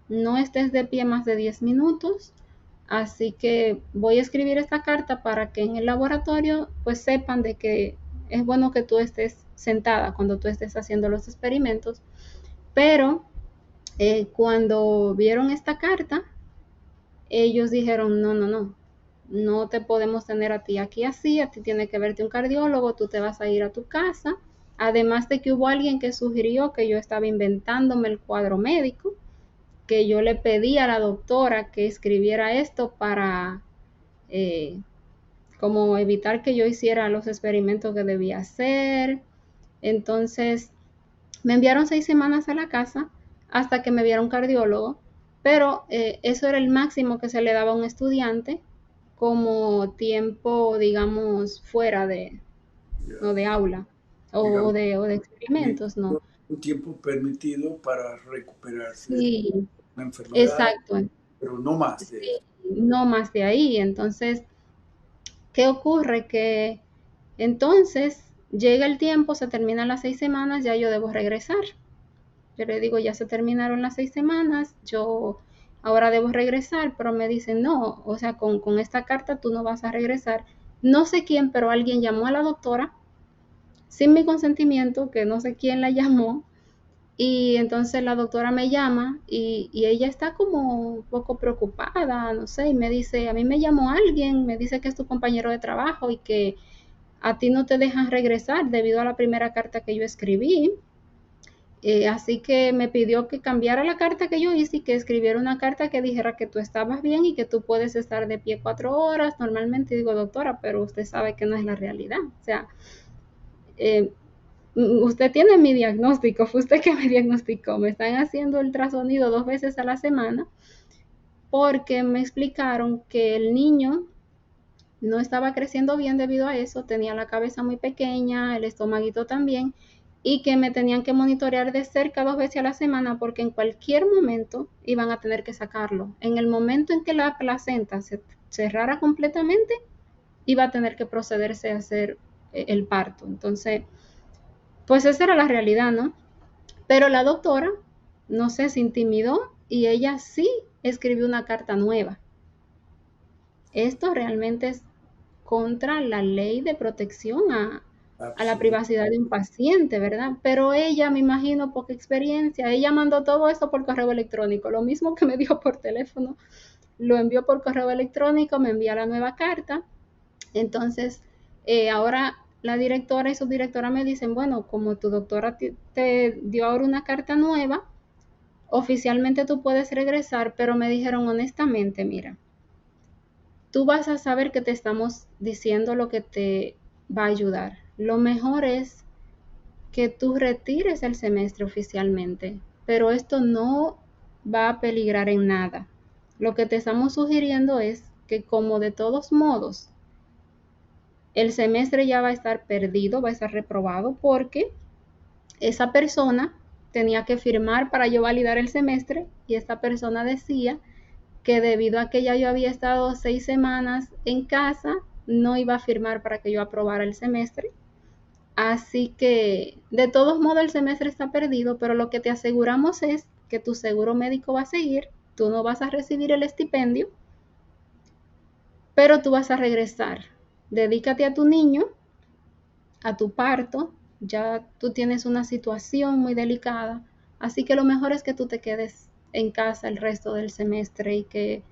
no estés de pie más de 10 minutos, así que voy a escribir esta carta para que en el laboratorio pues sepan de que es bueno que tú estés sentada cuando tú estés haciendo los experimentos, pero cuando vieron esta carta, ellos dijeron, no, no, no, no te podemos tener a ti aquí así, a ti tiene que verte un cardiólogo, tú te vas a ir a tu casa, además de que hubo alguien que sugirió que yo estaba inventándome el cuadro médico, que yo le pedí a la doctora que escribiera esto para eh, como evitar que yo hiciera los experimentos que debía hacer. Entonces me enviaron 6 semanas a la casa hasta que me viera un cardiólogo, pero eso era el máximo que se le daba a un estudiante como tiempo, digamos, fuera de, Ya, no de aula digamos, o de experimentos, no. un tiempo permitido para recuperarse de Sí, una enfermedad, exacto. pero no más de Sí, eso. no más de ahí. Entonces, ¿qué ocurre? Que entonces llega el tiempo, se terminan las 6 semanas, ya yo debo regresar. Yo le digo, ya se terminaron las 6 semanas, yo ahora debo regresar, pero me dicen, no, o sea, con esta carta tú no vas a regresar. No sé quién, pero alguien llamó a la doctora sin mi consentimiento, que no sé quién la llamó, y entonces la doctora me llama y ella está como un poco preocupada, no sé, y me dice, a mí me llamó alguien, me dice que es tu compañero de trabajo y que a ti no te dejan regresar debido a la primera carta que yo escribí Así que me pidió que cambiara la carta que yo hice y que escribiera una carta que dijera que tú estabas bien y que tú puedes estar de pie 4 horas normalmente. Y digo, doctora, pero usted sabe que no es la realidad. O sea, eh, usted tiene mi diagnóstico, fue usted que me diagnosticó. Me están haciendo el ultrasonido 2 veces a la semana porque me explicaron que el niño no estaba creciendo bien debido a eso, tenía la cabeza muy pequeña, el estomaguito también, y que me tenían que monitorear de cerca 2 veces a la semana porque en cualquier momento iban a tener que sacarlo. En el momento en que la placenta se cerrara completamente, iba a tener que procederse a hacer el parto. Entonces, pues esa era la realidad, ¿no? Pero la doctora, no sé, se intimidó y ella sí escribió una carta nueva. Esto realmente es contra la ley de protección a la Absoluto. privacidad de un paciente, ¿verdad? Pero ella, me imagino, poca experiencia, ella mandó todo eso por correo electrónico, lo mismo que me dijo por teléfono, lo envió por correo electrónico, me envía la nueva carta. Entonces, ahora la directora y subdirectora me dicen, bueno, como tu doctora te dio ahora una carta nueva, oficialmente tú puedes regresar, pero me dijeron honestamente, mira, tú vas a saber que te estamos diciendo lo que te va a ayudar. Lo mejor es que tú retires el semestre oficialmente, pero esto no va a peligrar en nada. Lo que te estamos sugiriendo es que como de todos modos el semestre ya va a estar perdido, va a estar reprobado porque esa persona tenía que firmar para yo validar el semestre y esta persona decía que debido a que ya yo había estado 6 semanas en casa, no iba a firmar para que yo aprobara el semestre. Así que, de todos modos, el semestre está perdido, pero lo que te aseguramos es que tu seguro médico va a seguir, tú no vas a recibir el estipendio, pero tú vas a regresar. Dedícate a tu niño, a tu parto, ya tú tienes una situación muy delicada, así que lo mejor es que tú te quedes en casa el resto del semestre y que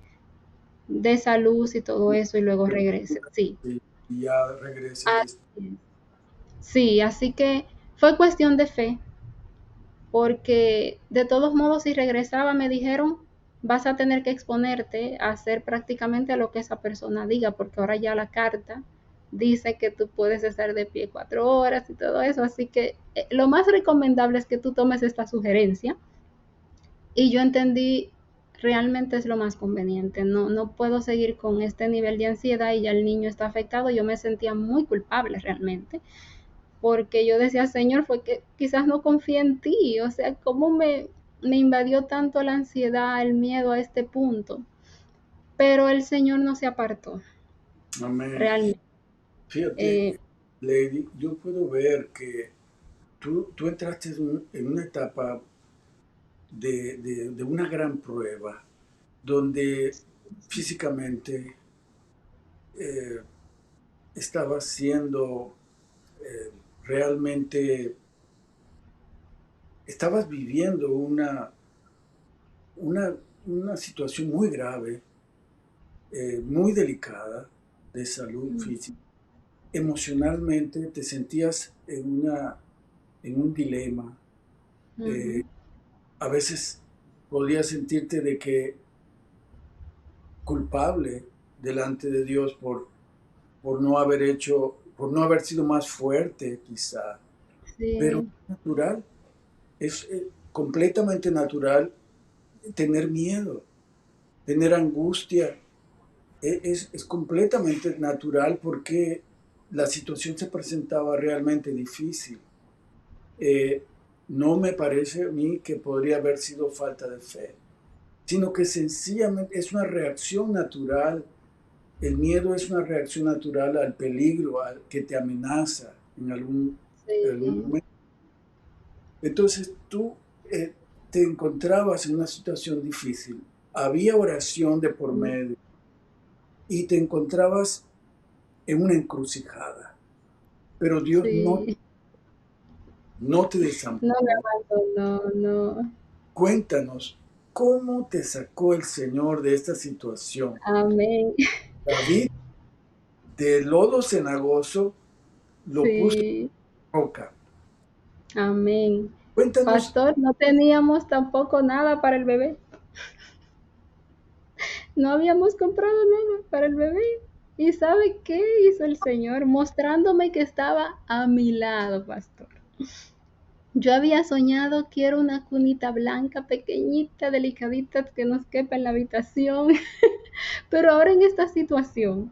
de salud y todo eso y luego regrese. Sí. Y ya regreses de... Así sí, así que fue cuestión de fe, porque de todos modos si regresaba me dijeron, vas a tener que exponerte a hacer prácticamente lo que esa persona diga, porque ahora ya la carta dice que tú puedes estar de pie 4 horas y todo eso, así que lo más recomendable es que tú tomes esta sugerencia y yo entendí realmente es lo más conveniente. No, no puedo seguir con este nivel de ansiedad y ya el niño está afectado. Yo me sentía muy culpable realmente, porque yo decía, Señor, fue que quizás no confié en ti. O sea, ¿cómo me invadió tanto la ansiedad, el miedo a este punto? Pero el Señor no se apartó, Amén. realmente. Fíjate, Eh, Lady, yo puedo ver que tú entraste en una etapa de una gran prueba, donde físicamente eh, estabas siendo eh, realmente, estabas viviendo una, una situación muy grave, muy delicada de salud física. Emocionalmente te sentías en un dilema. Eh, ujú, a veces podías sentirte de que culpable delante de Dios por no haber hecho, por no haber sido más fuerte quizá, pero sí, es natural, es completamente natural tener miedo, tener angustia, es completamente natural porque la situación se presentaba realmente difícil. Eh, no me parece a mí que podría haber sido falta de fe, sino que sencillamente es una reacción natural. El miedo es una reacción natural al peligro al que te amenaza en algún sí, momento. Entonces tú te encontrabas en una situación difícil, había oración de por medio y te encontrabas en una encrucijada, pero Dios sí. no te No me desamparó. abandonó, no. Cuéntanos, ¿cómo te sacó el Señor de esta situación? Amén. David, de lodo cenagoso, lo puso Sí, en roca. amén. Cuéntanos. Pastor, no teníamos tampoco nada para el bebé. No habíamos comprado nada para el bebé. ¿Y sabe qué hizo el Señor? Mostrándome que estaba a mi lado, pastor. Yo había soñado, quiero una cunita blanca, pequeñita, delicadita, que nos quepa en la habitación. Pero ahora en esta situación,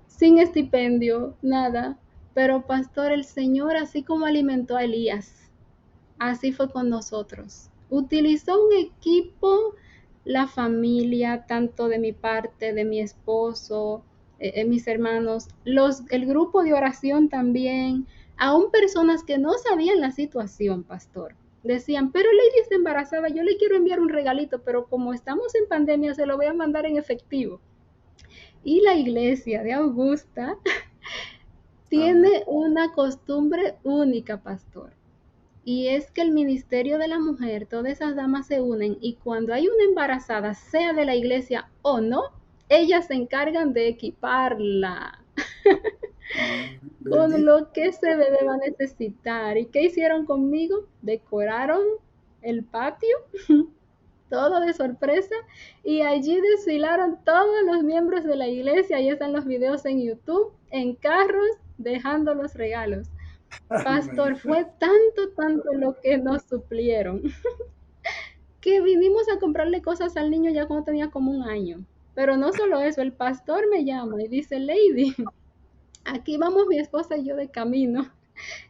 sin estipendio, nada. Pero pastor, el Señor, así como alimentó a Elías, así fue con nosotros. Utilizó un equipo, la familia, tanto de mi parte, de mi esposo, mis hermanos, el grupo de oración también, aún personas que no sabían la situación, pastor. Decían, pero Lady está embarazada, yo le quiero enviar un regalito, pero como estamos en pandemia, se lo voy a mandar en efectivo. Y la iglesia de Augusta Amén. tiene una costumbre única, pastor. Y es que el ministerio de la mujer, todas esas damas se unen y cuando hay una embarazada, sea de la iglesia o no, ellas se encargan de equiparla con Bendito. lo que ese bebé va a necesitar. ¿Y qué hicieron conmigo? Decoraron el patio, todo de sorpresa, y allí desfilaron todos los miembros de la iglesia. Ahí están los videos en YouTube, en carros, dejando los regalos. Amén. Pastor, fue tanto, tanto lo que nos suplieron, que vinimos a comprarle cosas al niño ya cuando tenía como un año. Pero no solo eso, el pastor me llama y dice, Lady, aquí vamos mi esposa y yo de camino.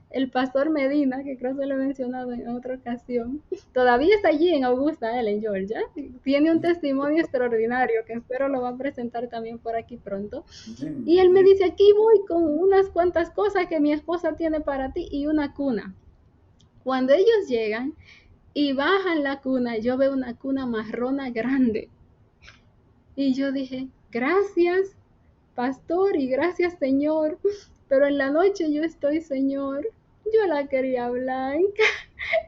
El pastor Medina, que creo que lo he mencionado en otra ocasión, todavía está allí en Augusta, él en Georgia. Tiene un testimonio extraordinario que espero lo va a presentar también por aquí pronto. Amén. Y él me Amén. dice, aquí voy con unas cuantas cosas que mi esposa tiene para ti y una cuna. Cuando ellos llegan, y bajan la cuna, yo veo una cuna marrona grande. Y yo dije, gracias, pastor, y gracias, Señor. Pero en la noche yo estoy, Señor, yo la quería blanca.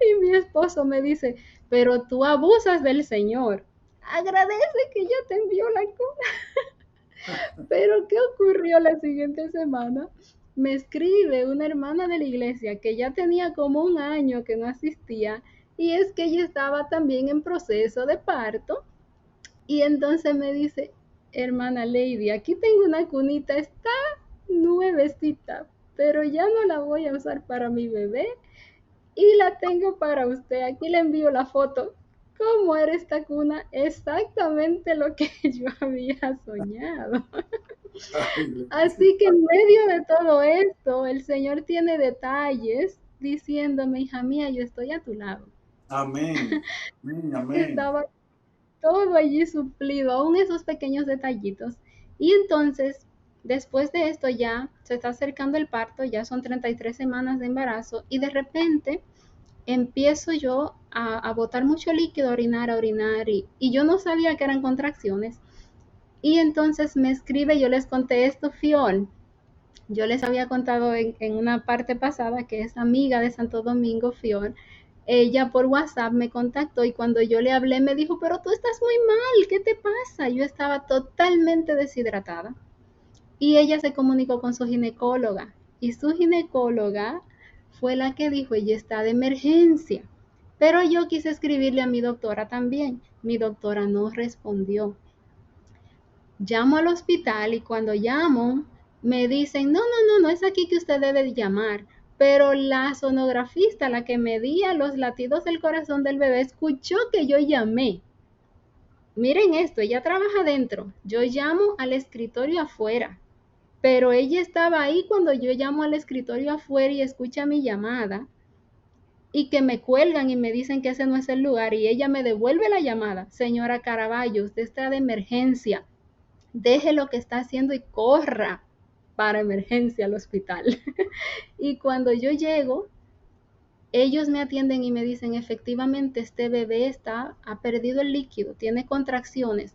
Y mi esposo me dice, pero tú abusas del Señor. Agradece que yo te envió la cuna. Pero ¿qué ocurrió la siguiente semana? Me escribe una hermana de la iglesia que ya tenía como un año que no asistía y es que ella estaba también en proceso de parto y entonces me dice, hermana Lady, aquí tengo una cunita, está nuevecita, pero ya no la voy a usar para mi bebé y la tengo para usted. Aquí le envío la foto. ¿Cómo era esta cuna? Exactamente lo que yo había soñado. Ay, Así que en medio de todo esto, el Señor tiene detalles diciéndome, hija mía, yo estoy a tu lado. amén. Amén. Amén. Estaba todo allí suplido, aún esos pequeños detallitos. Y entonces, después de esto ya se está acercando el parto, ya son 33 semanas de embarazo y de repente empiezo yo a botar mucho líquido, a orinar y yo no sabía que eran contracciones. Y entonces me escribe, yo les conté esto, Fiol. Yo les había contado en una parte pasada que es amiga de Santo Domingo, Fior. Ella por WhatsApp me contactó y cuando yo le hablé me dijo, pero tú estás muy mal, ¿qué te pasa? Yo estaba totalmente deshidratada. Y ella se comunicó con su ginecóloga y su ginecóloga fue la que dijo, ella está de emergencia. Pero yo quise escribirle a mi doctora también. Mi doctora no respondió. Llamo al hospital y cuando llamo me dicen, no es aquí que usted debe llamar. Pero la sonografista, la que medía los latidos del corazón del bebé, escuchó que yo llamé. Miren esto, ella trabaja adentro. Yo llamo al escritorio afuera, pero ella estaba ahí cuando yo llamo al escritorio afuera y escucha mi llamada y que me cuelgan y me dicen que ese no es el lugar y ella me devuelve la llamada. Señora Caraballo, usted está de emergencia, deje lo que está haciendo y corra para emergencia al hospital. Y cuando yo llego, ellos me atienden y me dicen, efectivamente, este bebé ha perdido el líquido, tiene contracciones.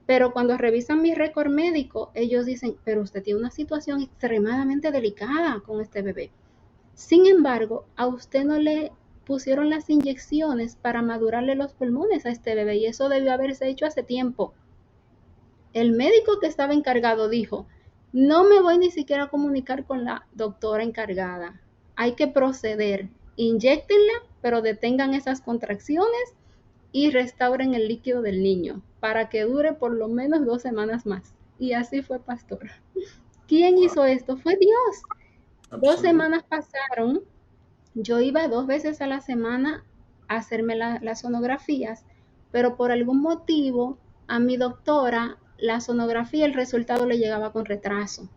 Pero cuando revisan mi récord médico, ellos dicen, pero usted tiene una situación extremadamente delicada con este bebé. Sin embargo, a usted no le pusieron las inyecciones para madurarle los pulmones a este bebé y eso debió haberse hecho hace tiempo. El médico que estaba encargado dijo, no me voy ni siquiera a comunicar con la doctora encargada, hay que proceder. inyéctenla, pero detengan esas contracciones y restauren el líquido del niño para que dure por lo menos 2 semanas más. Y así fue, pastor. ¿Quién Wow, hizo esto? Fue Dios. 2 absoluto. semanas pasaron. Yo iba 2 veces a la semana a hacerme las sonografías, pero por algún motivo a mi doctora la sonografía, el resultado le llegaba con retraso.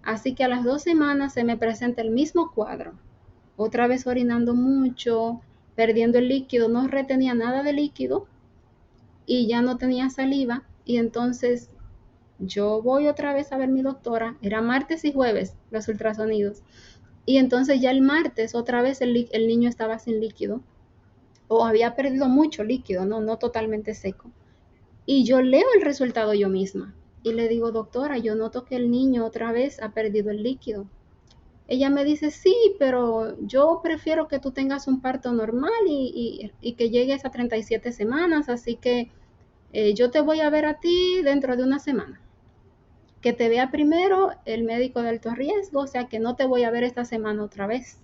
Así que a las 2 semanas se me presenta el mismo cuadro. Otra vez orinando mucho, perdiendo el líquido, no retenía nada de líquido y ya no tenía saliva. Y entonces yo voy otra vez a ver a mi doctora. Era martes y jueves los ultrasonidos. Y entonces ya el martes otra vez el niño estaba sin líquido o había perdido mucho líquido, no totalmente seco. Y yo leo el resultado yo misma y le digo, doctora, yo noto que el niño otra vez ha perdido el líquido. Ella me dice, sí, pero yo prefiero que tú tengas un parto normal y que llegues a 37 semanas, así que yo te voy a ver a ti dentro de una semana. Que te vea primero el médico de alto riesgo, o sea que no te voy a ver esta semana otra vez.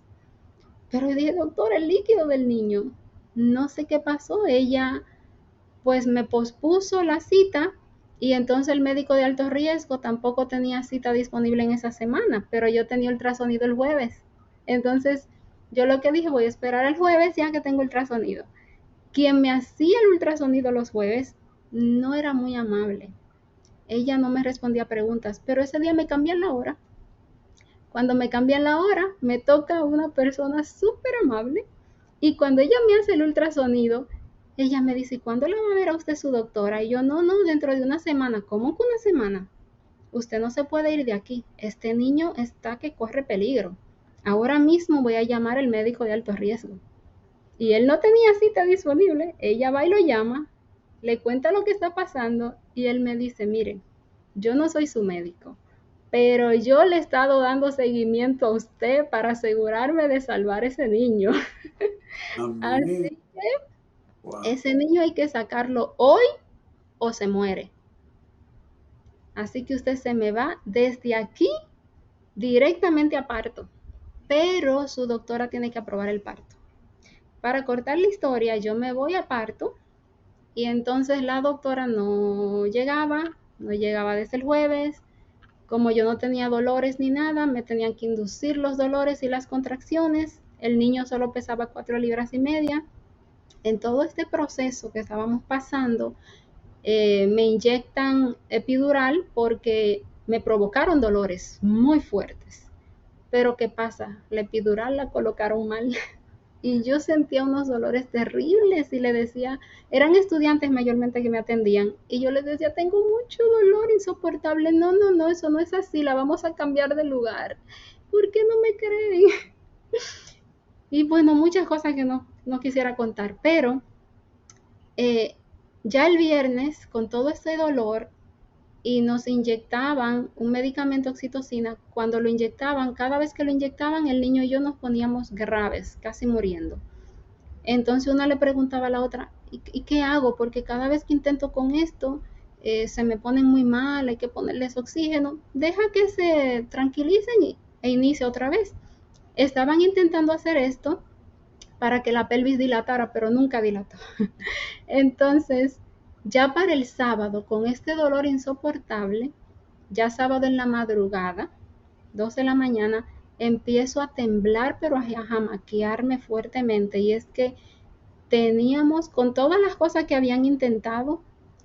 Pero yo dije, doctor, el líquido del niño, no sé qué pasó, ella pues me pospuso la cita y entonces el médico de alto riesgo tampoco tenía cita disponible en esa semana, pero yo tenía ultrasonido el jueves. Entonces yo lo que dije, voy a esperar el jueves ya que tengo ultrasonido. Quien me hacía el ultrasonido los jueves no era muy amable. Ella no me respondía preguntas, pero ese día me cambian la hora. Cuando me cambian la hora, me toca una persona súper amable y cuando ella me hace el ultrasonido, ella me dice, ¿cuándo le va a ver a usted su doctora? Y yo, no, dentro de una semana. ¿Cómo que una semana? Usted no se puede ir de aquí. Este niño está que corre peligro. Ahora mismo voy a llamar al médico de alto riesgo. Y él no tenía cita disponible. Ella va y lo llama, le cuenta lo que está pasando y él me dice, mire, yo no soy su médico, pero yo le he estado dando seguimiento a usted para asegurarme de salvar ese niño. Amén. Así, Wow. ese niño hay que sacarlo hoy o se muere. Así que usted se me va desde aquí directamente a parto, pero su doctora tiene que aprobar el parto. Para cortar la historia, yo me voy a parto y entonces la doctora no llegaba desde el jueves. Como yo no tenía dolores ni nada, me tenían que inducir los dolores y las contracciones. El niño solo pesaba 4,5 libras. En todo este proceso que estábamos pasando, me inyectan epidural porque me provocaron dolores muy fuertes. Pero ¿qué pasa? La epidural la colocaron mal y yo sentía unos dolores terribles y le decía, eran estudiantes mayormente que me atendían, y yo les decía, tengo mucho dolor insoportable, no, eso no es así, la vamos a cambiar de lugar. ¿Por qué no me creen? Y bueno, muchas cosas que no quisiera contar, pero eh, ya el viernes, con todo este dolor, y nos inyectaban un medicamento oxitocina, cuando lo inyectaban, cada vez que lo inyectaban, el niño y yo nos poníamos graves, casi muriendo. Entonces una le preguntaba a la otra, ¿y qué hago? Porque cada vez que intento con esto, se me ponen muy mal, hay que ponerles oxígeno. Deja que se tranquilicen e inicie otra vez. Estaban intentando hacer esto para que la pelvis dilatara, pero nunca dilató. Entonces, ya para el sábado, con este dolor insoportable, ya sábado en la madrugada, 2 de la mañana, empiezo a temblar, pero a jamaquearme fuertemente. Y es que teníamos, con todas las cosas que habían intentado,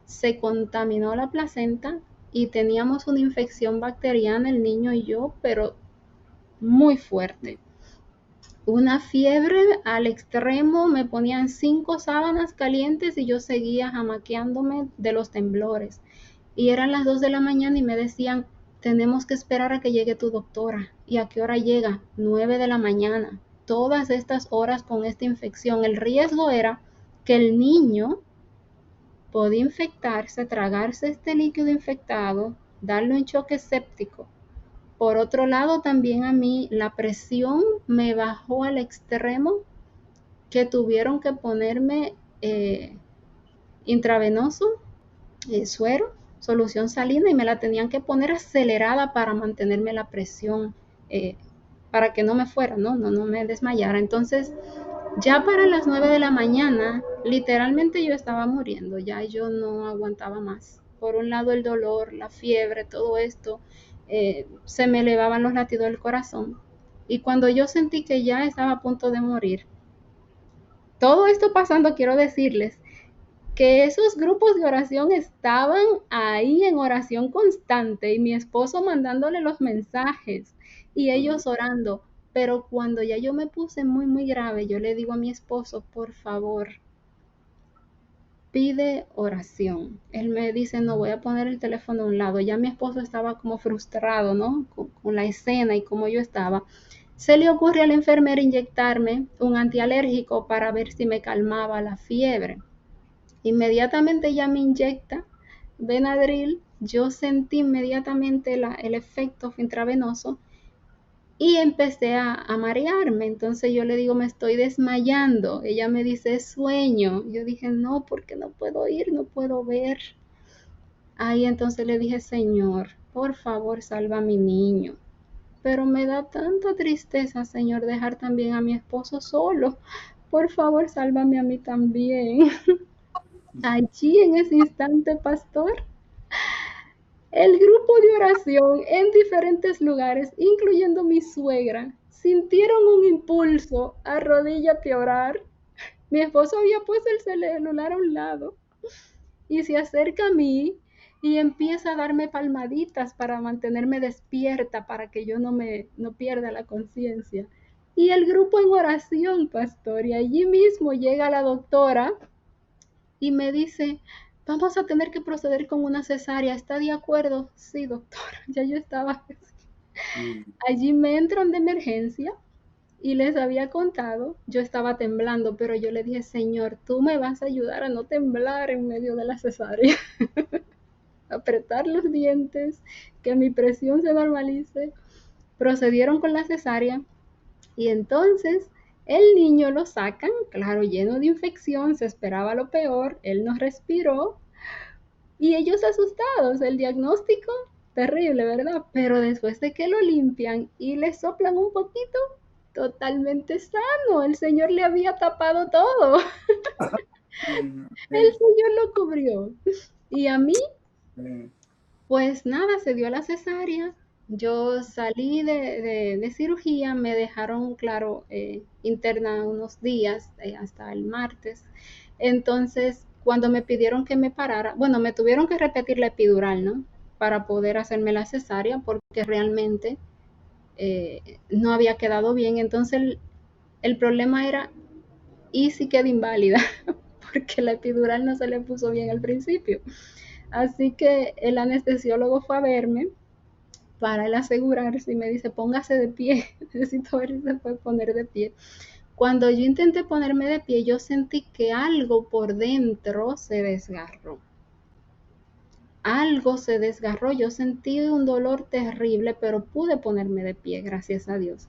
se contaminó la placenta y teníamos una infección bacteriana el niño y yo, pero muy fuerte. Una fiebre al extremo, me ponían 5 sábanas calientes y yo seguía jamaqueándome de los temblores. Y eran las 2 de la mañana y me decían, tenemos que esperar a que llegue tu doctora. ¿Y a qué hora llega? 9 de la mañana. Todas estas horas con esta infección. El riesgo era que el niño podía infectarse, tragarse este líquido infectado, darle un choque séptico. Por otro lado, también a mí la presión me bajó al extremo que tuvieron que ponerme intravenoso, suero, solución salina, y me la tenían que poner acelerada para mantenerme la presión para que no me fuera, no me desmayara. Entonces, ya para las 9 de la mañana, literalmente yo estaba muriendo, ya yo no aguantaba más. Por un lado el dolor, la fiebre, todo esto, se me elevaban los latidos del corazón. Y cuando yo sentí que ya estaba a punto de morir, todo esto pasando, quiero decirles que esos grupos de oración estaban ahí en oración constante y mi esposo mandándole los mensajes y ellos orando. Pero cuando ya yo me puse muy, muy grave, yo le digo a mi esposo, por favor, pide oración. Él me dice, no, voy a poner el teléfono a un lado. Ya mi esposo estaba como frustrado, ¿no? Con la escena y como yo estaba. Se le ocurre a la enfermera inyectarme un antialérgico para ver si me calmaba la fiebre. Inmediatamente ella me inyecta Benadryl, yo sentí inmediatamente el efecto intravenoso y empecé a marearme. Entonces yo le digo, me estoy desmayando. Ella me dice, es sueño. Yo dije, no, porque no puedo ir, no puedo ver. Ahí entonces le dije, Señor, por favor, salva a mi niño. Pero me da tanta tristeza, Señor, dejar también a mi esposo solo. Por favor, sálvame a mí también. Allí en ese instante, pastor, el grupo de oración en diferentes lugares, incluyendo mi suegra, sintieron un impulso, arrodíllate a orar. Mi esposo había puesto el celular a un lado y se acerca a mí y empieza a darme palmaditas para mantenerme despierta, para que yo no pierda la conciencia. Y el grupo en oración, pastor, y allí mismo llega la doctora y me dice, vamos a tener que proceder con una cesárea, ¿está de acuerdo? Sí, doctora, ya yo estaba. Allí me entran de emergencia y les había contado, yo estaba temblando, pero yo le dije, Señor, tú me vas a ayudar a no temblar en medio de la cesárea, apretar los dientes, que mi presión se normalice. Procedieron con la cesárea y entonces el niño lo sacan, claro, lleno de infección, se esperaba lo peor, él no respiró y ellos asustados, el diagnóstico terrible, ¿verdad? Pero después de que lo limpian y le soplan un poquito, totalmente sano, el Señor le había tapado todo, el Señor lo cubrió. Y a mí, pues nada, se dio la cesárea, yo salí de cirugía, me dejaron, claro, interna unos días, hasta el martes. Entonces, cuando me pidieron que me parara, bueno, me tuvieron que repetir la epidural, ¿no? Para poder hacerme la cesárea, porque realmente no había quedado bien. Entonces, el problema era, ¿y si queda inválida? Porque la epidural no se le puso bien al principio. Así que el anestesiólogo fue a verme para él asegurarse y me dice, póngase de pie, necesito ver si se puede poner de pie. Cuando yo intenté ponerme de pie, yo sentí que algo por dentro se desgarró. Algo se desgarró, yo sentí un dolor terrible, pero pude ponerme de pie, gracias a Dios.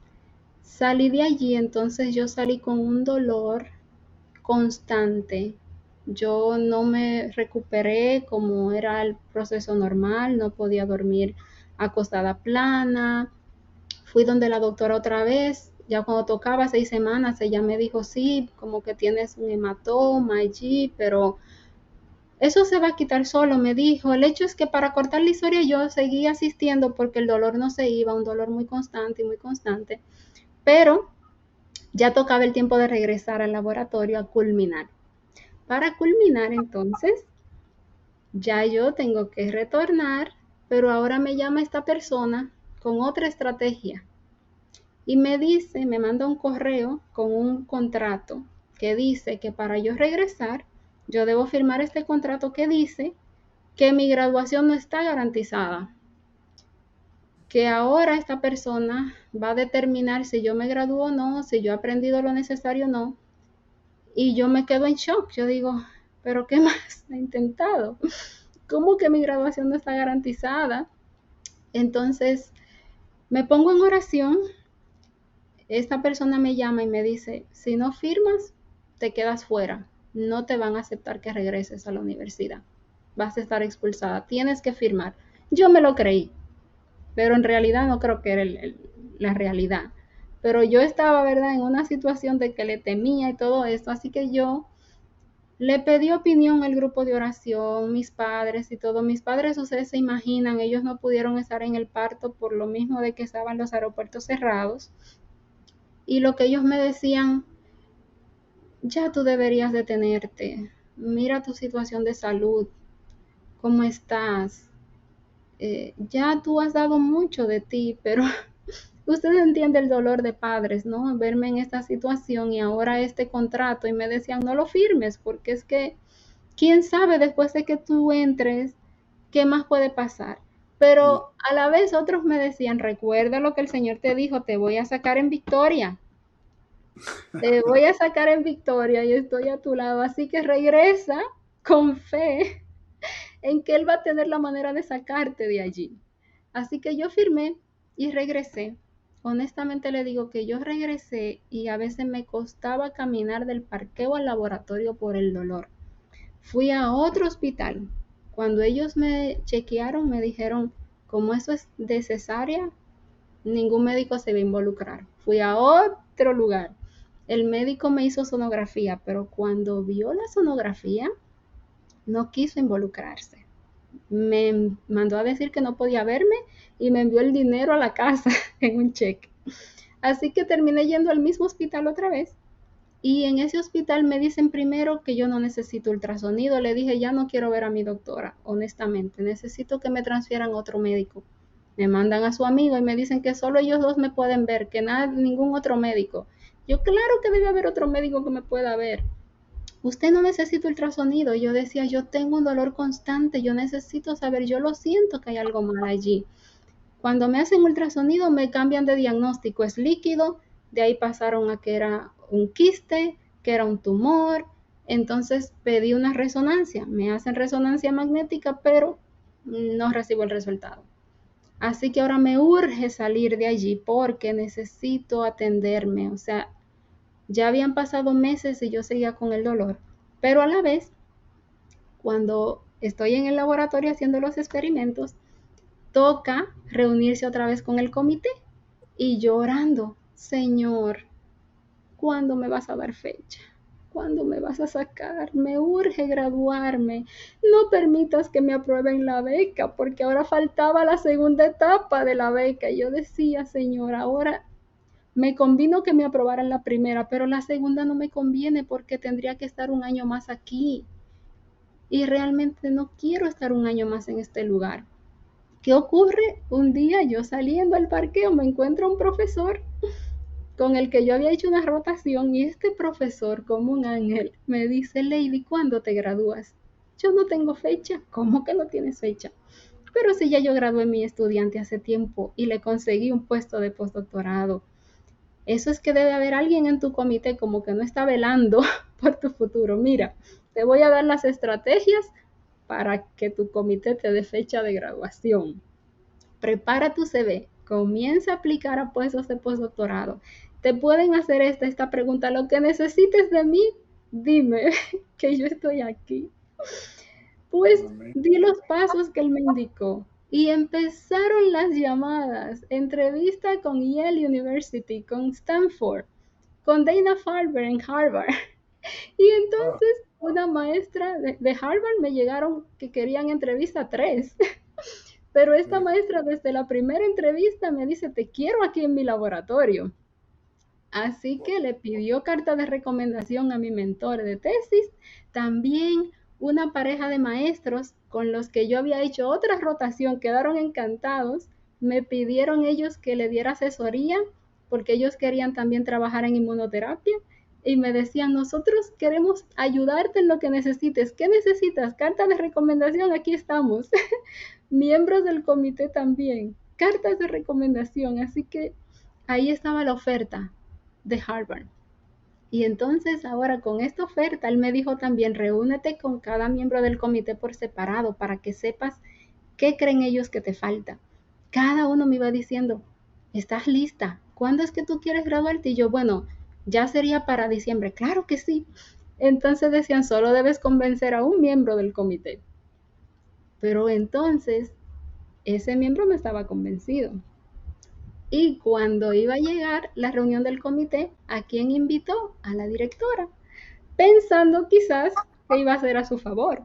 Salí de allí, entonces yo salí con un dolor constante. Yo no me recuperé como era el proceso normal, no podía dormir acostada plana. Fui donde la doctora otra vez, ya cuando tocaba 6 semanas, ella me dijo, sí, como que tienes un hematoma allí, pero eso se va a quitar solo, me dijo. El hecho es que para cortar la historia yo seguí asistiendo porque el dolor no se iba, un dolor muy constante y muy constante, pero ya tocaba el tiempo de regresar al laboratorio a culminar. Para culminar, entonces, ya yo tengo que retornar, pero ahora me llama esta persona con otra estrategia y me dice, me manda un correo con un contrato que dice que para yo regresar, yo debo firmar este contrato que dice que mi graduación no está garantizada, que ahora esta persona va a determinar si yo me gradúo o no, si yo he aprendido lo necesario o no, y yo me quedo en shock. Yo digo, pero ¿qué más he intentado? ¿Cómo que mi graduación no está garantizada? Entonces me pongo en oración, esta persona me llama y me dice, si no firmas, te quedas fuera, no te van a aceptar que regreses a la universidad, vas a estar expulsada, tienes que firmar. Yo me lo creí, pero en realidad no creo que era la realidad. pero yo estaba, ¿verdad?, en una situación de que le temía y todo esto, así que yo le pedí opinión al grupo de oración, mis padres y todo. Mis padres, ustedes se imaginan, ellos no pudieron estar en el parto por lo mismo de que estaban los aeropuertos cerrados. Y lo que ellos me decían, ya tú deberías detenerte, mira tu situación de salud, cómo estás, ya tú has dado mucho de ti, pero usted entiende el dolor de padres, ¿no? Verme en esta situación y ahora este contrato y me decían, no lo firmes porque es que, quién sabe después de que tú entres, qué más puede pasar. Mm. Pero a la vez otros me decían, recuerda lo que el Señor te dijo, te voy a sacar en victoria. Te voy a sacar en victoria y estoy a tu lado. Así que regresa con fe en que Él va a tener la manera de sacarte de allí. Así que yo firmé y regresé. Honestamente le digo que yo regresé y a veces me costaba caminar del parqueo al laboratorio por el dolor. Fui a otro hospital. Cuando ellos me chequearon, me dijeron, como eso es de cesárea, ningún médico se va a involucrar. Fui a otro lugar. El médico me hizo sonografía, pero cuando vio la sonografía, no quiso involucrarse. Me mandó a decir que no podía verme y me envió el dinero a la casa en un cheque. Así que terminé yendo al mismo hospital otra vez. Y en ese hospital me dicen primero que yo no necesito ultrasonido. Le dije, ya no quiero ver a mi doctora, honestamente. Necesito que me transfieran a otro médico. Me mandan a su amigo y me dicen que solo ellos dos me pueden ver, que nada, ningún otro médico. Yo, claro que debe haber otro médico que me pueda ver. Usted no necesita ultrasonido. Yo decía, yo tengo un dolor constante, yo necesito saber, yo lo siento que hay algo mal allí. Cuando me hacen ultrasonido me cambian de diagnóstico, es líquido, de ahí pasaron a que era un quiste, que era un tumor, entonces pedí una resonancia, me hacen resonancia magnética, pero no recibo el resultado. Así que ahora me urge salir de allí porque necesito atenderme, o sea, ya habían pasado meses y yo seguía con el dolor, pero a la vez, cuando estoy en el laboratorio haciendo los experimentos, toca reunirse otra vez con el comité y llorando, Señor, ¿cuándo me vas a dar fecha? ¿Cuándo me vas a sacar? Me urge graduarme. No permitas que me aprueben la beca, porque ahora faltaba la segunda etapa de la beca. Y yo decía, Señor, ahora me convino que me aprobaran la primera, pero la segunda no me conviene porque tendría que estar un año más aquí. Y realmente no quiero estar un año más en este lugar. ¿Qué ocurre? Un día yo saliendo al parqueo me encuentro un profesor con el que yo había hecho una rotación y este profesor, como un ángel, me dice, Lady, ¿cuándo te gradúas? Yo no tengo fecha. ¿Cómo que no tienes fecha? Pero si ya yo gradué mi estudiante hace tiempo y le conseguí un puesto de postdoctorado. Eso es que debe haber alguien en tu comité como que no está velando por tu futuro. Mira, te voy a dar las estrategias para que tu comité te dé fecha de graduación. Prepara tu CV, comienza a aplicar a puestos de postdoctorado. Te pueden hacer esta pregunta, lo que necesites de mí, dime que yo estoy aquí. Pues Amén. di los pasos que él me indicó y empezaron las llamadas, entrevista con Yale University, con Stanford, con Dana Farber en Harvard. Y Ah, entonces una maestra de Harvard me llegaron que querían entrevista 3. Pero esta sí. maestra desde la primera entrevista me dice, te quiero aquí en mi laboratorio. Así que le pidió carta de recomendación a mi mentor de tesis, también una pareja de maestros con los que yo había hecho otra rotación, quedaron encantados, me pidieron ellos que le diera asesoría porque ellos querían también trabajar en inmunoterapia y me decían, nosotros queremos ayudarte en lo que necesites. ¿Qué necesitas? Carta de recomendación, aquí estamos. Miembros del comité también, cartas de recomendación, así que ahí estaba la oferta de Harvard. Y entonces ahora con esta oferta, él me dijo también, reúnete con cada miembro del comité por separado para que sepas qué creen ellos que te falta. Cada uno me iba diciendo, ¿estás lista? ¿Cuándo es que tú quieres graduarte? Y yo, bueno, ya sería para diciembre. Claro que sí. Entonces decían, solo debes convencer a un miembro del comité. Pero entonces ese miembro no estaba convencido. Y cuando iba a llegar la reunión del comité, ¿a quién invitó? A la directora, pensando quizás que iba a ser a su favor.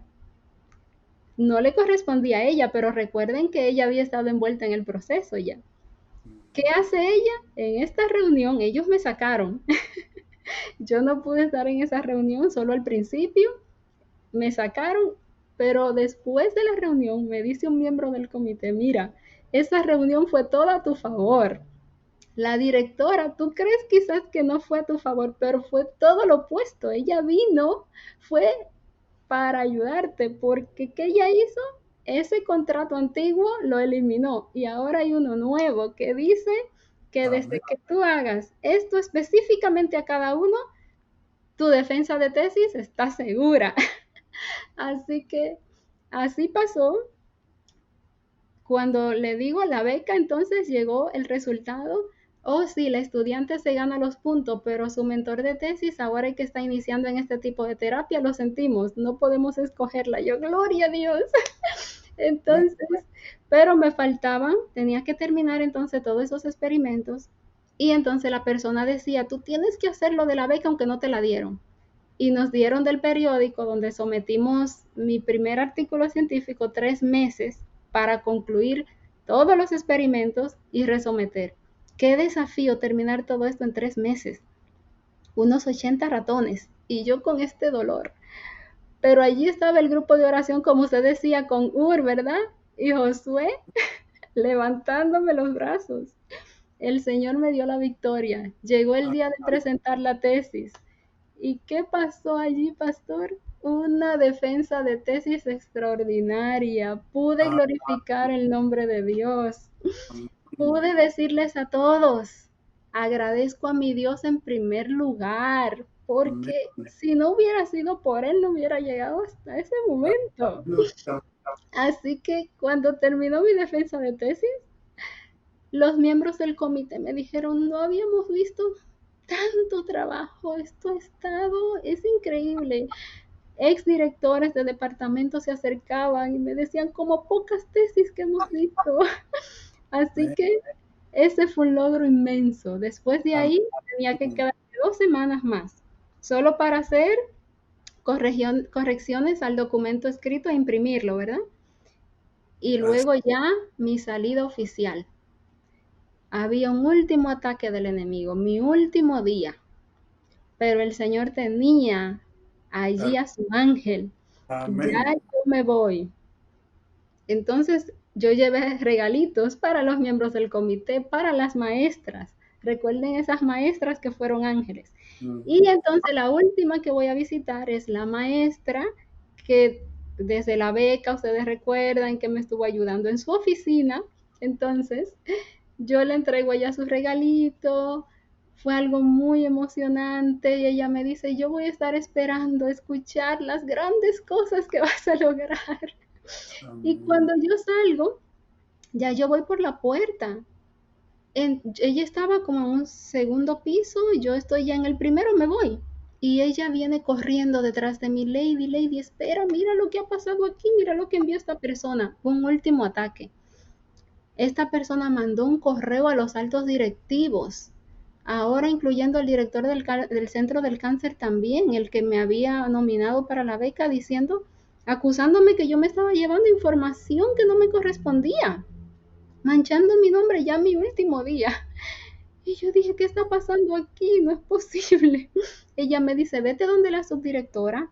No le correspondía a ella, pero recuerden que ella había estado envuelta en el proceso ya. ¿Qué hace ella? En esta reunión ellos me sacaron. Yo no pude estar en esa reunión, solo al principio me sacaron, pero después de la reunión me dice un miembro del comité, mira, esa reunión fue toda a tu favor. La directora, tú crees quizás que no fue a tu favor, pero fue todo lo opuesto. Ella vino, fue para ayudarte, porque ¿qué ella hizo? Ese contrato antiguo lo eliminó y ahora hay uno nuevo que dice que desde Amén. que tú hagas esto específicamente a cada uno, tu defensa de tesis está segura. Así que así pasó. Cuando le digo la beca, entonces llegó el resultado. Oh, sí, la estudiante se gana los puntos, pero su mentor de tesis, ahora que está iniciando en este tipo de terapia, lo sentimos, no podemos escogerla. Yo, gloria a Dios. Entonces, pero me faltaban, tenía que terminar entonces todos esos experimentos. Y entonces la persona decía, tú tienes que hacer lo de la beca aunque no te la dieron. Y nos dieron del periódico donde sometimos mi primer artículo científico 3 meses para concluir todos los experimentos y resometer. Qué desafío terminar todo esto en 3 meses. Unos 80 ratones y yo con este dolor. Pero allí estaba el grupo de oración, como usted decía, con ¿verdad? Y Josué levantándome los brazos. El Señor me dio la victoria. Llegó el día de presentar la tesis. ¿Y qué pasó allí, pastor? Una defensa de tesis extraordinaria. Pude glorificar el nombre de Dios. Pude decirles a todos, agradezco a mi Dios en primer lugar, porque si no hubiera sido por Él, no hubiera llegado hasta ese momento. Así que cuando terminó mi defensa de tesis, los miembros del comité me dijeron, no habíamos visto tanto trabajo, esto ha estado, es increíble. Exdirectores de departamento se acercaban y me decían como pocas tesis que hemos visto. Así que ese fue un logro inmenso. Después de ahí tenía que quedar 2 semanas más, solo para hacer correcciones al documento escrito e imprimirlo, ¿verdad? Y luego ya mi salida oficial. Había un último ataque del enemigo, mi último día, pero el Señor tenía allí a su ángel. Ya Amén. yo me voy. Entonces yo llevé regalitos para los miembros del comité, para las maestras. Recuerden esas maestras que fueron ángeles. Y entonces la última que voy a visitar es la maestra que desde la beca, ustedes recuerdan que me estuvo ayudando en su oficina. Entonces yo le entrego a ella su regalito. Fue algo muy emocionante y ella me dice, yo voy a estar esperando escuchar las grandes cosas que vas a lograr. Y cuando yo salgo, ya yo voy por la puerta. Ella estaba como en un segundo piso, yo estoy ya en el primero, me voy. Y ella viene corriendo detrás de mí, Lady, Lady, espera, mira lo que ha pasado aquí, mira lo que envió esta persona. Un último ataque. Esta persona mandó un correo a los altos directivos, ahora incluyendo al director del Centro del Cáncer también, el que me había nominado para la beca, diciendo, acusándome que yo me estaba llevando información que no me correspondía, manchando mi nombre ya mi último día. Y yo dije, ¿qué está pasando aquí? No es posible. Ella me dice, vete donde la subdirectora,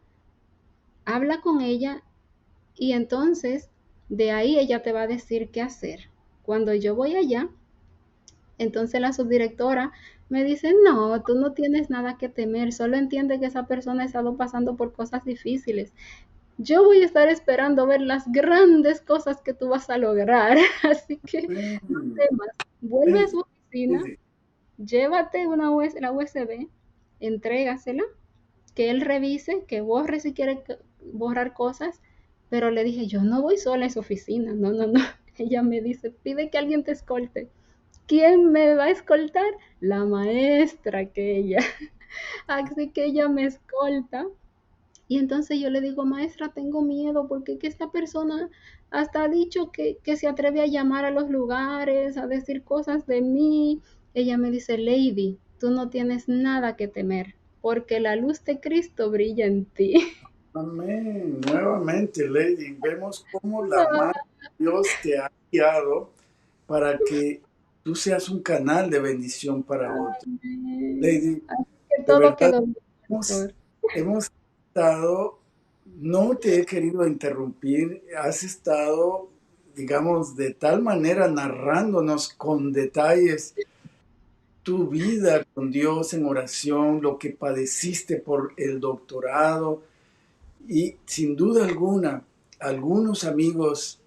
habla con ella y entonces de ahí ella te va a decir qué hacer. Cuando yo voy allá, entonces la subdirectora me dice, no, tú no tienes nada que temer, solo entiende que esa persona ha estado pasando por cosas difíciles. Yo voy a estar esperando ver las grandes cosas que tú vas a lograr. Así que no temas, vuelve a su oficina, llévate la USB, entrégasela, que él revise, que borre si quiere borrar cosas. Pero le dije, yo no voy sola a su oficina, no, no, no. Ella me dice, pide que alguien te escolte. ¿Quién me va a escoltar? La maestra que ella. Así que ella me escolta Y entonces yo le digo, maestra, tengo miedo porque que esta persona hasta ha dicho que se atreve a llamar a los lugares, a decir cosas de mí. Ella me dice, Lady, tú no tienes nada que temer, porque la luz de Cristo brilla en ti. Amén. Nuevamente, Lady, vemos cómo la mano de Dios te ha guiado para que tú seas un canal de bendición para otros. Amén. Lady, Así que de todo verdad, quedó bien, hemos, pastor. hemos estado, no te he querido interrumpir, has estado, digamos, de tal manera narrándonos con detalles tu vida con Dios en oración, lo que padeciste por el doctorado y sin duda alguna, algunos amigos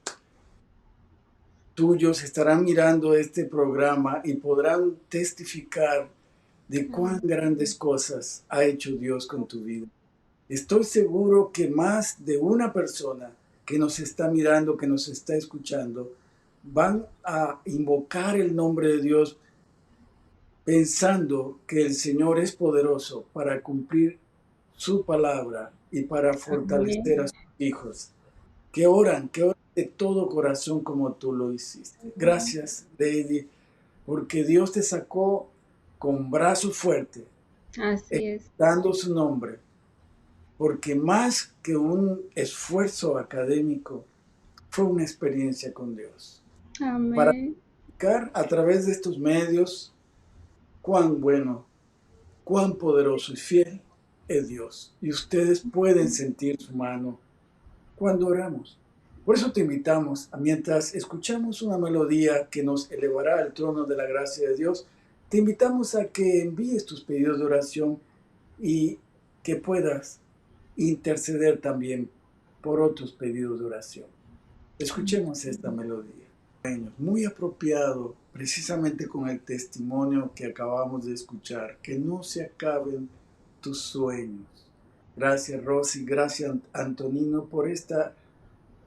tuyos estarán mirando este programa y podrán testificar de cuán grandes cosas ha hecho Dios con tu vida. Estoy seguro que más de una persona que nos está mirando, que nos está escuchando, van a invocar el nombre de Dios pensando que el Señor es poderoso para cumplir su palabra y para fortalecer a Amén. sus hijos, que oran de todo corazón como tú lo hiciste. Gracias, Lady, porque Dios te sacó con brazo fuerte, Así es. dando su nombre, porque más que un esfuerzo académico, fue una experiencia con Dios. Para Amén. explicar a través de estos medios cuán bueno, cuán poderoso y fiel es Dios. Y ustedes pueden sentir su mano cuando oramos. Por eso te invitamos, a mientras escuchamos una melodía que nos elevará al trono de la gracia de Dios, te invitamos a que envíes tus pedidos de oración y que puedas interceder también por otros pedidos de oración. Escuchemos esta melodía. Muy apropiado precisamente con el testimonio que acabamos de escuchar, que no se acaben tus sueños. Gracias Rosy, gracias Antonino por esta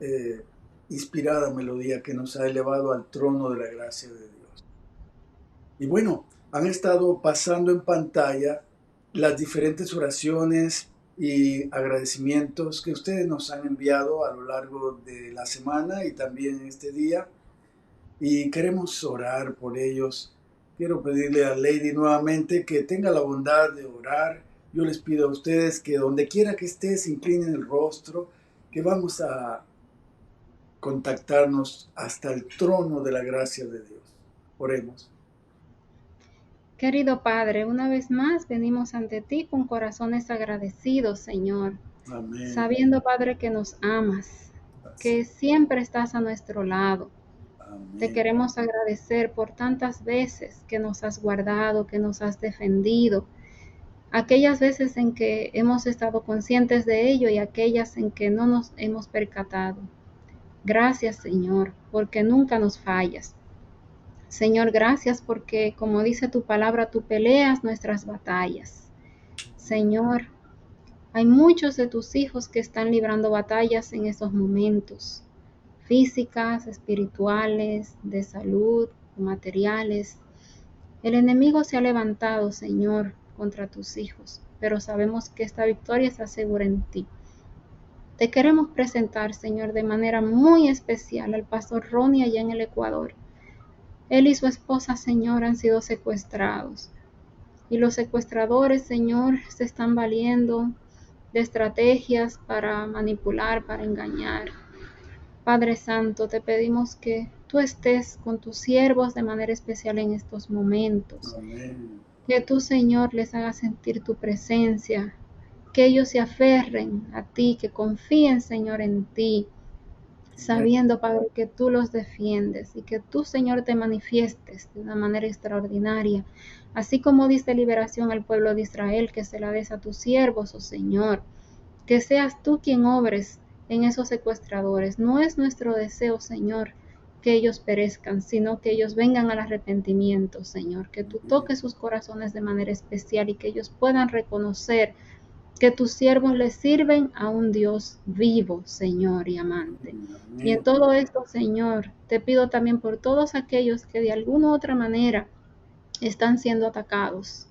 eh, inspirada melodía que nos ha elevado al trono de la gracia de Dios. Y bueno, han estado pasando en pantalla las diferentes oraciones y agradecimientos que ustedes nos han enviado a lo largo de la semana y también este día. Y queremos orar por ellos. Quiero pedirle a Lady nuevamente que tenga la bondad de orar. Yo les pido a ustedes que donde quiera que estés, inclinen el rostro, que vamos a contactarnos hasta el trono de la gracia de Dios. Oremos. Querido Padre, una vez más venimos ante ti con corazones agradecidos, Señor, Amén. sabiendo, Padre, que nos amas, Así. que siempre estás a nuestro lado. Te Amén. queremos agradecer por tantas veces que nos has guardado, que nos has defendido, aquellas veces en que hemos estado conscientes de ello y aquellas en que no nos hemos percatado. Gracias, Señor, porque nunca nos fallas. Señor, gracias porque, como dice tu palabra, tú peleas nuestras batallas. Señor, hay muchos de tus hijos que están librando batallas en estos momentos, físicas, espirituales, de salud, materiales. El enemigo se ha levantado, Señor, contra tus hijos, pero sabemos que esta victoria se asegura en ti. Te queremos presentar, Señor, de manera muy especial al pastor Ronnie allá en el Ecuador. Él y su esposa, Señor, han sido secuestrados. Y los secuestradores, Señor, se están valiendo de estrategias para manipular, para engañar. Padre Santo, te pedimos que tú estés con tus siervos de manera especial en estos momentos. Amén. Que tú, Señor, les hagas sentir tu presencia. Que ellos se aferren a ti, que confíen, Señor, en ti, Amén. sabiendo, Padre, que tú los defiendes y que tú, Señor, te manifiestes de una manera extraordinaria, así como diste liberación al pueblo de Israel, que se la des a tus siervos, oh Señor, que seas tú quien obres en esos secuestradores. No es nuestro deseo, Señor, que ellos perezcan, sino que ellos vengan al arrepentimiento, Señor, que tú toques sus corazones de manera especial y que ellos puedan reconocer que tus siervos les sirven a un Dios vivo, Señor y amante. Y en Amén. todo esto, Señor, te pido también por todos aquellos que de alguna u otra manera están siendo atacados,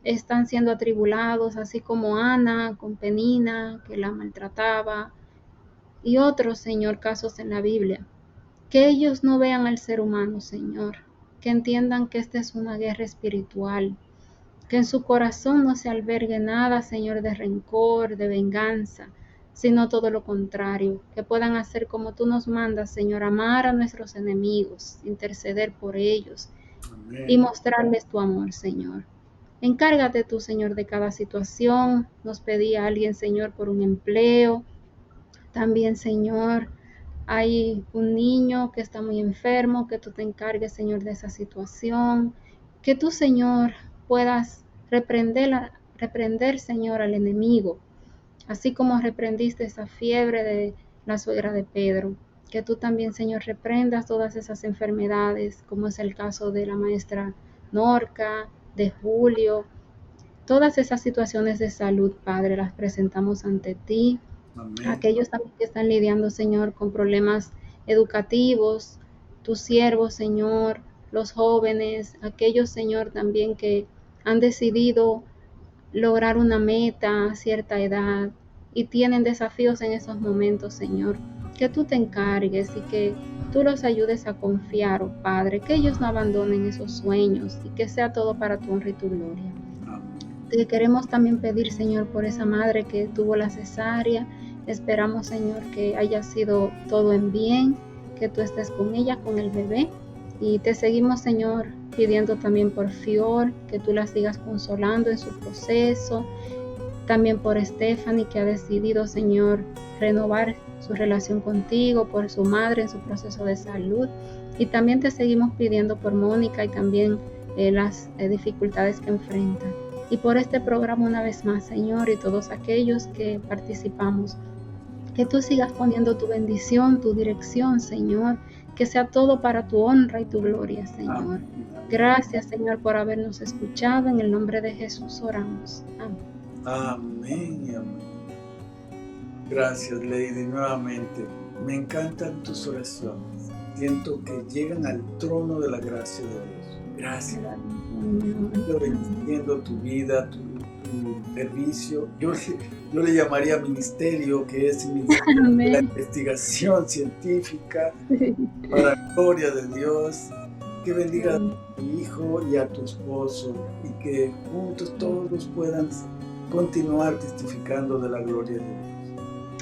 están siendo atribulados, así como Ana con Penina, que la maltrataba, y otros, Señor, casos en la Biblia. Que ellos no vean al ser humano, Señor, que entiendan que esta es una guerra espiritual, que en su corazón no se albergue nada, Señor, de rencor, de venganza, sino todo lo contrario, que puedan hacer como tú nos mandas, Señor, amar a nuestros enemigos, interceder por ellos y Amén. mostrarles tu amor, Señor. Encárgate tú, Señor, de cada situación. Nos pedía alguien, Señor, por un empleo. También, Señor, hay un niño que está muy enfermo, que tú te encargues, Señor, de esa situación. Que tú, Señor, puedas reprender, Señor, al enemigo, así como reprendiste esa fiebre de la suegra de Pedro. Que tú también, Señor, reprendas todas esas enfermedades, como es el caso de la maestra Norca, de Julio. Todas esas situaciones de salud, Padre, las presentamos ante ti. Amén. Aquellos también que están lidiando, Señor, con problemas educativos, tus siervos, Señor, los jóvenes, aquellos, Señor, también que han decidido lograr una meta a cierta edad y tienen desafíos en esos momentos, Señor, que tú te encargues y que tú los ayudes a confiar, oh Padre, que ellos no abandonen esos sueños y que sea todo para tu honra y tu gloria. Amén. Te queremos también pedir, Señor, por esa madre que tuvo la cesárea. Esperamos, Señor, que haya sido todo en bien, que tú estés con ella, con el bebé. Y te seguimos, Señor, pidiendo también por Fior, que tú la sigas consolando en su proceso. También por Stephanie, que ha decidido, Señor, renovar su relación contigo, por su madre en su proceso de salud. Y también te seguimos pidiendo por Mónica y también las dificultades que enfrenta. Y por este programa una vez más, Señor, y todos aquellos que participamos, que tú sigas poniendo tu bendición, tu dirección, Señor, que sea todo para tu honra y tu gloria, Señor. Amén. Gracias, Señor, por habernos escuchado. En el nombre de Jesús oramos. Amén. Amén y amén. Gracias, Lady, nuevamente. Me encantan tus oraciones. Siento que llegan al trono de la gracia de Dios. Gracias. Estoy bendiciendo tu vida, tu servicio. Yo le llamaría ministerio, que es el ministerio de la investigación científica para la gloria de Dios. Que bendiga a tu hijo y a tu esposo y que juntos todos puedan continuar testificando de la gloria de Dios.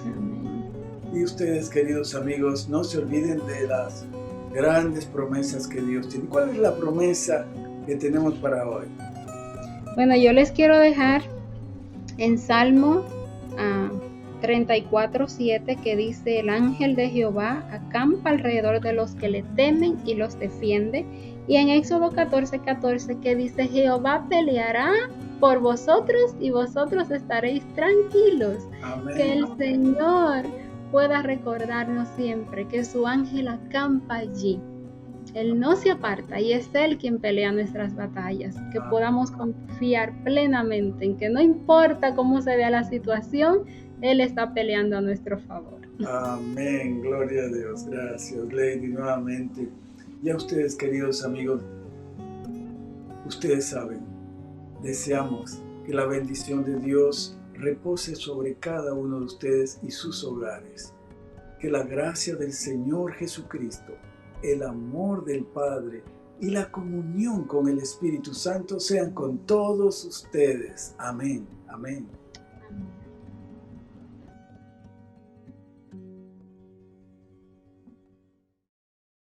Amén. Y ustedes, queridos amigos, no se olviden de las grandes promesas que Dios tiene. ¿Cuál es la promesa que tenemos para hoy? Bueno, yo les quiero dejar en Salmo 34:7, que dice: el ángel de Jehová acampa alrededor de los que le temen y los defiende. Y en Éxodo 14:14, que dice: Jehová peleará por vosotros y vosotros estaréis tranquilos. Amén. Que el Señor pueda recordarnos siempre que su ángel acampa allí. Él no se aparta y es Él quien pelea nuestras batallas. Que podamos confiar plenamente en que no importa cómo se vea la situación, Él está peleando a nuestro favor. Amén, gloria a Dios. Gracias, Lady, nuevamente. Y a ustedes, queridos amigos, ustedes saben, deseamos que la bendición de Dios repose sobre cada uno de ustedes y sus hogares. Que la gracia del Señor Jesucristo, el amor del Padre y la comunión con el Espíritu Santo sean con todos ustedes. Amén. Amén.